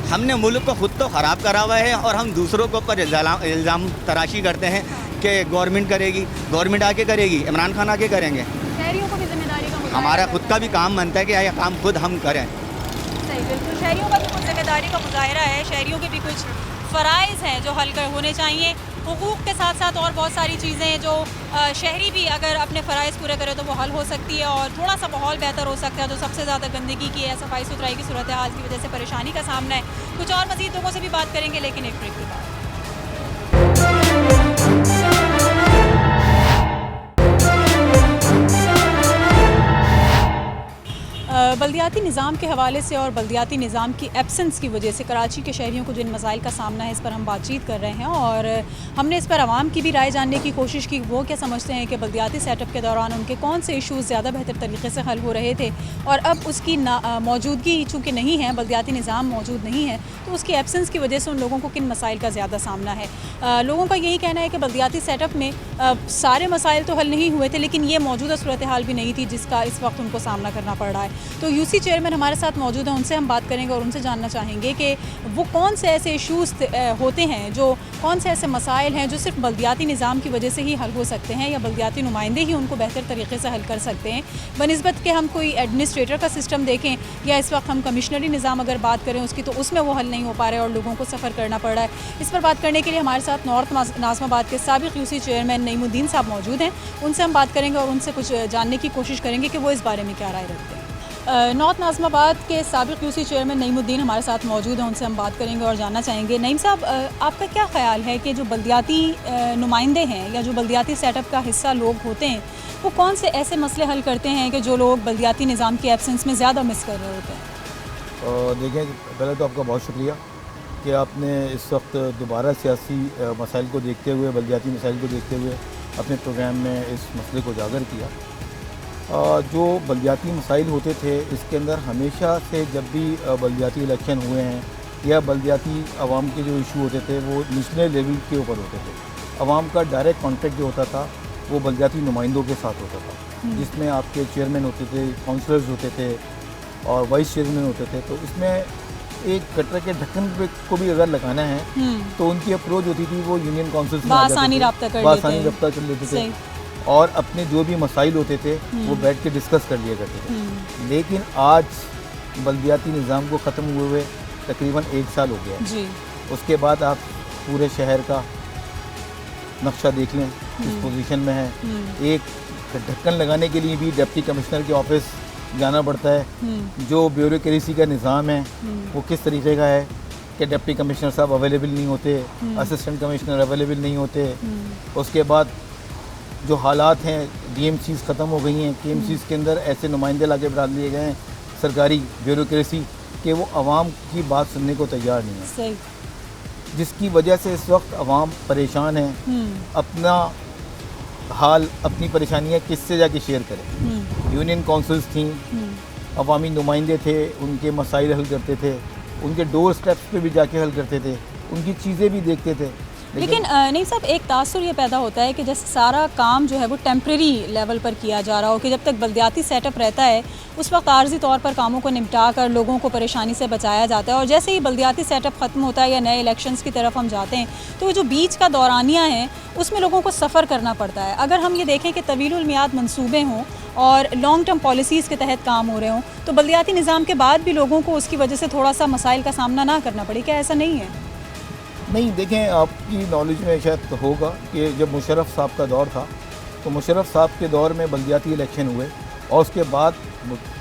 हमने मुल्क को खुद तो ख़राब करा हुआ है और हम दूसरों के ऊपर इल्ज़ाम तराशी करते हैं कि गवर्नमेंट करेगी। गवर्नमेंट आके करेगी, इमरान खान आके करेंगे। शहरियों को भी जिम्मेदारी का हमारा खुद का भी काम बनता है कि यह काम खुद हम करें। सही, बिल्कुल, शहरियों का भी कुछ जिम्मेदारी का मुजाहरा है, शहरियों के भी कुछ फ़राइज़ हैं जो हल होने चाहिए। हुकूक के साथ साथ और बहुत सारी चीज़ें जो शहरी भी अगर अपने फ़राइज़ पूरे करें तो वो हल हो सकती है और थोड़ा सा माहौल बेहतर हो सकता है। तो सबसे ज़्यादा गंदगी की है, सफाई सुथराई की सूरत हाल की वजह से परेशानी का सामना है। कुछ और मज़ीद लोगों से भी बात करेंगे, लेकिन एक ब्रेक के बाद। बल्दियाती निज़ाम के हवाले से और बल्दियाती निज़ाम की एब्सेंस की वजह से कराची के शहरियों को जिन मसाइल का सामना है, इस पर हम बातचीत कर रहे हैं और हमने इस पर आवाम की भी राय जानने की कोशिश की। वो क्या समझते हैं कि बल्दियाती सेटअप के दौरान उनके कौन से इशूज़ ज़्यादा बेहतर तरीके से हल हो रहे थे और अब उसकी मौजूदगी चूँकि नहीं है, बल्दियाती निज़ाम मौजूद नहीं है, तो उसकी एब्सेंस की वजह से उन लोगों को किन मसाइल का ज़्यादा सामना है। लोगों का यही कहना है कि बल्दियाती सेटअप में सारे मसाइल तो हल नहीं हुए थे, लेकिन ये मौजूदा सूरत हाल भी नहीं थी जिसका इस वक्त उनको सामना करना पड़ रहा है। तो यूसी चेयरमैन हमारे साथ मौजूद हैं, उनसे हम बात करेंगे और उनसे जानना चाहेंगे कि वो कौन से ऐसे इशूज़ होते हैं, जो कौन से ऐसे मसाइल हैं जो सिर्फ बल्दियाती निज़ाम की वजह से ही हल हो सकते हैं या बल्दियाती नुमाइंदे ही उनको बेहतर तरीके से हल कर सकते हैं, बनिस्बत के हम कोई एडमिनिस्ट्रेटर का सिस्टम देखें या इस वक्त हम कमिश्नरी निज़ाम अगर बात करें उसकी, तो उसमें वो हल नहीं हो पा रहे और लोगों को सफ़र करना पड़ रहा है। इस पर बात करने के लिए हमारे साथ नॉर्थ नाज़माबाद के साबिक़ यूसी चेयरमैन नईमुद्दीन साहब मौजूद हैं, उनसे हम बात करेंगे और उनसे कुछ जानने की कोशिश करेंगे कि वो इस बारे में क्या राय रखते हैं। नॉर्थ नाज़माबाद के साबिक़ यूसी चेयरमैन नईमुद्दीन हमारे साथ मौजूद हैं, उनसे हम बात करेंगे और जानना चाहेंगे। नईम साहब, आपका क्या ख़्याल है कि जो बल्दियाती नुमाइंदे हैं या जो बल्दियाती सेटअप का हिस्सा लोग होते हैं, वो कौन से ऐसे मसले हल करते हैं कि जो लोग बल्दियाती निज़ाम की एब्सेंस में ज़्यादा मिस कर रहे होते हैं? देखें, पहले तो आपका बहुत शुक्रिया कि आपने इस वक्त दोबारा सियासी मसाइल को देखते हुए, बल्दियाती मसाइल को देखते हुए अपने प्रोग्राम में इस मसले को उजागर किया। जो बल्दियाती मसाइल होते थे, इसके अंदर हमेशा से जब भी बल्दियाती इलेक्शन हुए हैं या बल्दियाती आवाम के जो इशू होते थे वो नेशनल लेवल के ऊपर होते थे। आवाम का डायरेक्ट कॉन्टेक्ट जो होता था वो बल्दियाती नुमाइंदों के साथ होता था, जिसमें आपके चेयरमैन होते थे, काउंसलर्स होते थे और वाइस चेयरमैन होते थे। तो इसमें एक गटर के ढक्कन को भी अगर लगाना है तो उनकी अप्रोच होती थी, वो यूनियन काउंसिल से बासानी रब्ता कर लेते थे और अपने जो भी मसाइल होते थे वो बैठ के डिस्कस कर लिया करते थे। लेकिन आज बल्दियाती निज़ाम को ख़त्म हुए तकरीबन 1 साल हो गया जी। उसके बाद आप पूरे शहर का नक्शा देख लें, किस पोजीशन में है। एक ढक्कन लगाने के लिए भी डिप्टी कमिश्नर के ऑफिस जाना पड़ता है। जो ब्यूरोक्रेसी का निज़ाम है वो किस तरीके का है कि डिप्टी कमिश्नर साहब अवेलेबल नहीं होते, असिस्टेंट कमिश्नर अवेलेबल नहीं होते। उसके बाद जो हालात हैं, DMCs ख़त्म हो गई हैं, KMCs के अंदर ऐसे नुमाइंदे लाके डाल दिए गए हैं सरकारी ब्यूरोक्रेसी कि वो आवाम की बात सुनने को तैयार नहीं है। सही। जिसकी वजह से इस वक्त आवाम परेशान है। अपना हाल, अपनी परेशानियाँ किससे जाके शेयर करें। यूनियन काउंसिल्स थी, अवामी नुमाइंदे थे, उनके मसाइल हल करते थे, उनके डोर स्टेप्स पे भी जाके हल करते थे, उनकी चीज़ें भी देखते थे। लेकिन नहीं साहब, एक तासुर ये पैदा होता है कि जैसे सारा काम जो है वो टेम्प्रेरी लेवल पर किया जा रहा हो, कि जब तक बल्दियाती सेटअप रहता है उस वक्त आर्जी तौर पर कामों को निपटा कर लोगों को परेशानी से बचाया जाता है, और जैसे ही बल्दियाती सेटअप ख़त्म होता है या नए इलेक्शंस की तरफ हम जाते हैं तो वो जो बीच का दौरानिया है उसमें लोगों को सफ़र करना पड़ता है। अगर हम ये देखें कि तवीलुल मियाद मंसूबे हों और लॉन्ग टर्म पॉलिसीज़ के तहत काम हो रहे हों तो बल्दियाती निज़ाम के बाद भी लोगों को उसकी वजह से थोड़ा सा मसाइल का सामना ना करना पड़े, क्या ऐसा नहीं है? नहीं, देखें, आपकी नॉलेज में शायद होगा कि जब मुशर्रफ साहब का दौर था तो मुशर्रफ साहब के दौर में बल्दियाती इलेक्शन हुए और उसके बाद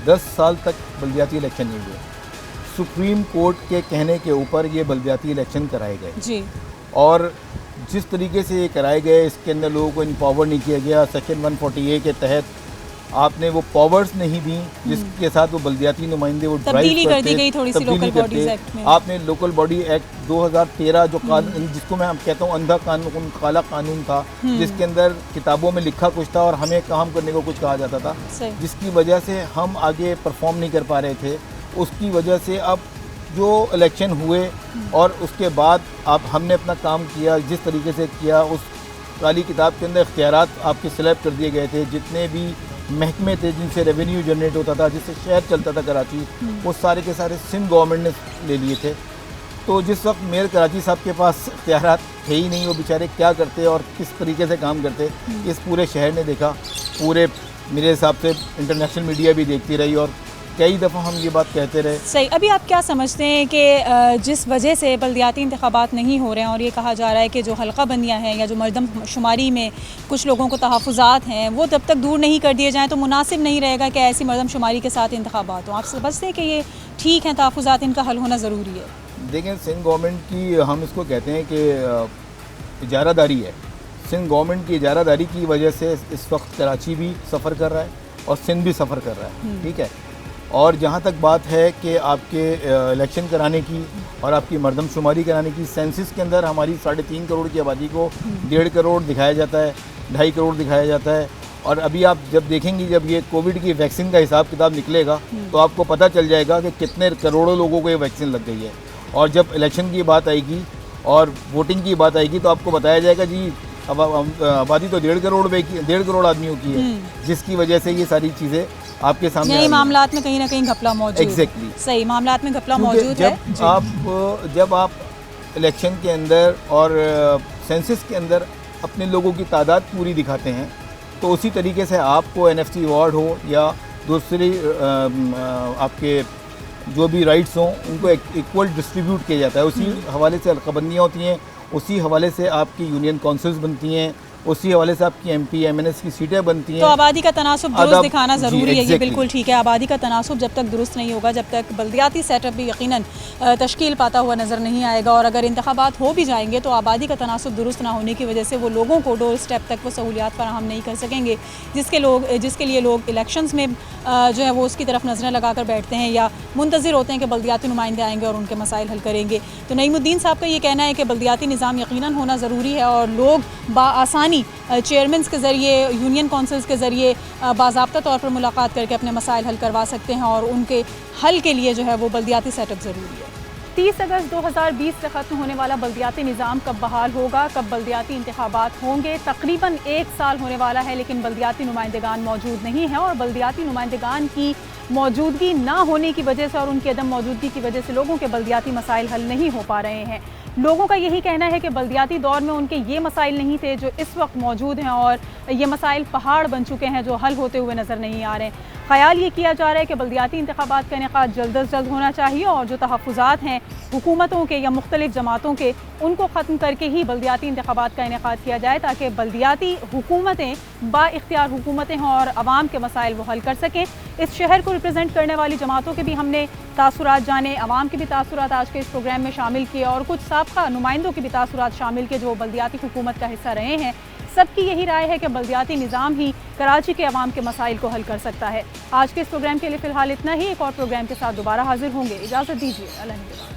10 साल तक बल्दियाती इलेक्शन नहीं हुए। सुप्रीम कोर्ट के कहने के ऊपर ये बल्दियाती इलेक्शन कराए गए जी। और जिस तरीके से ये कराए गए इसके अंदर लोगों को इम्पावर नहीं किया गया। सेक्शन 140A के तहत आपने वो पावर्स नहीं दी जिसके साथ वो बल्दियाती नुमाइंदे वो तब्दीली कर दी गई थोड़ी सी लोकल बॉडीज एक्ट में। आपने लोकल बॉडी एक्ट 2013 जो जिसको मैं कहता हूँ अंधा कानून, काला कानून था, जिसके अंदर किताबों में लिखा कुछ था और हमें काम करने को कुछ कहा जाता था, जिसकी वजह से हम आगे परफॉर्म नहीं कर पा रहे थे। उसकी वजह से अब जो इलेक्शन हुए और उसके बाद अब हमने अपना काम किया, जिस तरीके से किया उस काली किताब के अंदर इख्तियारात आपके स्लैब कर दिए गए थे। जितने भी महकमे थे जिनसे रेवेन्यू जनरेट होता था, जिससे शहर चलता था कराची, वो सारे के सारे सिंध गवर्नमेंट ने ले लिए थे। तो जिस वक्त मेयर कराची साहब के पास इख्तियारात थे ही नहीं, वो बेचारे क्या करते और किस तरीके से काम करते, इस पूरे शहर ने देखा। पूरे मेरे हिसाब से इंटरनेशनल मीडिया भी देखती रही और कई दफ़ा हम ये बात कहते रहे। सही। अभी आप क्या समझते हैं कि जिस वजह से बल्दियाती इंतखाबात नहीं हो रहे हैं और ये कहा जा रहा है कि जो हल्का बंदियाँ हैं या जो मरदमशुमारी में कुछ लोगों को तहफ़्फ़ुज़ात हैं वो जब तक दूर नहीं कर दिए जाएँ तो मुनासिब नहीं रहेगा कि ऐसी मरदमशुमारी के साथ इंतखाबात हों? आप समझते हैं कि ये ठीक है, तहफ़्फ़ुज़ात इनका हल होना ज़रूरी है? देखें, सिंध गवर्नमेंट की हम इसको कहते हैं कि इजारादारी है। सिंध गवर्नमेंट की इजारादारी की वजह से इस वक्त कराची भी सफ़र कर रहा है और सिंध भी सफ़र कर रहा है, ठीक है। और जहाँ तक बात है कि आपके इलेक्शन कराने की और आपकी मरदमशुमारी कराने की, सेंसस के अंदर हमारी 3.5 करोड़ की आबादी को 1.5 करोड़ दिखाया जाता है, 2.5 करोड़ दिखाया जाता है। और अभी आप जब देखेंगी, जब ये कोविड की वैक्सीन का हिसाब किताब निकलेगा तो आपको पता चल जाएगा कि कितने करोड़ों लोगों को ये वैक्सीन लग गई है। और जब इलेक्शन की बात आएगी और वोटिंग की बात आएगी तो आपको बताया जाएगा जी अब आबादी तो 1.5 करोड़ आदमियों की है, जिसकी वजह से ये सारी चीज़ें आपके सामने यही मामलात में कहीं ना कहीं घपला मौजूद है। एग्जैक्टली। सही, मामलात में घपला मौजूद है। जब आप इलेक्शन के अंदर और सेंसस के अंदर अपने लोगों की तादाद पूरी दिखाते हैं तो उसी तरीके से आपको NFC अवार्ड हो या दूसरी आपके जो भी राइट्स हों उनको इक्वल डिस्ट्रीब्यूट किया जाता है। उसी हवाले से हल्काबंदियाँ होती हैं, उसी हवाले से आपकी यूनियन काउंसिल्स बनती हैं, उसी हवाले से आपकी MP MNS की सीटें बनती हैं। तो आबादी का तनासुब दुरुस्त दिखाना ज़रूरी है, ये बिल्कुल ठीक है। आबादी का तनासुब जब तक दुरुस्त नहीं होगा, जब तक बल्दियाती सेटअप भी यकीनन तश्कील पाता हुआ नज़र नहीं आएगा और अगर इंतखाबात हो भी जाएंगे तो आबादी का तनासुब दुरुस्त ना होने की वजह से वो लोगों को डोर स्टेप तक वो सहूलियात फराहम नहीं कर सकेंगे जिसके लिए लोग इलेक्शंस में जो है वो उसकी तरफ नज़रें लगा कर बैठते हैं या मुंतज़िर होते हैं कि बल्दियाती नुमाइंदे आएंगे और उनके मसाइल हल करेंगे। तो नईमुद्दीन साहब का ये कहना है कि बल्दियाती निज़ाम यकीनन होना ज़रूरी है और लोग बाआसानी चेयरमैन के ज़रिए, यूनियन काउंसिल्स के ज़रिए बाज़ाब्ता तौर पर मुलाकात करके अपने मसाइल हल करवा सकते हैं और उनके हल के लिए जो है वो बल्दियाती सेटअप ज़रूरी है। 30 अगस्त 2020 से ख़त्म होने वाला बल्दियाती निज़ाम कब बहाल होगा, कब बल्दियाती इंतखाबात होंगे? तकरीबन 1 साल होने वाला है लेकिन बल्दियाती नुमाइंदगान मौजूद नहीं हैं और बल्दियाती नुमाइंदगान की मौजूदगी ना होने की वजह से और उनकी अदम मौजूदगी की वजह से लोगों के बल्दियाती मसाइल हल नहीं हो पा रहे हैं। लोगों का यही कहना है कि बल्दियाती दौर में उनके ये मसाइल नहीं थे जो इस वक्त मौजूद हैं और ये मसाइल पहाड़ बन चुके हैं जो हल होते हुए नज़र नहीं आ रहे हैं। ख्याल ये किया जा रहा है कि बल्दियाती इंतखाबात का इनेकाद जल्द अज जल्द होना चाहिए और जो तहफ़्फ़ुज़ात हैं हुकूमतों के या मुख्तलिफ़ जमातों के, उनको ख़त्म करके ही बल्दियाती इंतखाबात का इनेकाद किया जाए ताकि बल्दियाती हुकूमतें बाइख्तियार हुकूमतें हों और आवाम के मसाइल वो हल कर सकें। इस शहर को रिप्रेजेंट करने वाली जमातों के भी हमने तासुरात जाने, आवाम के भी तासुरात आज के इस प्रोग्राम में शामिल किए और कुछ साबका नुमाइंदों के भी तासुरात शामिल किए जो बल्दियाती हुकूमत का हिस्सा रहे हैं। सबकी यही राय है कि बल्दियाती निज़ाम ही कराची के अवाम के मसाइल को हल कर सकता है। आज के इस प्रोग्राम के लिए फ़िलहाल इतना ही। एक और प्रोग्राम के साथ दोबारा हाजिर होंगे। इजाज़त दीजिए। अल्लाह।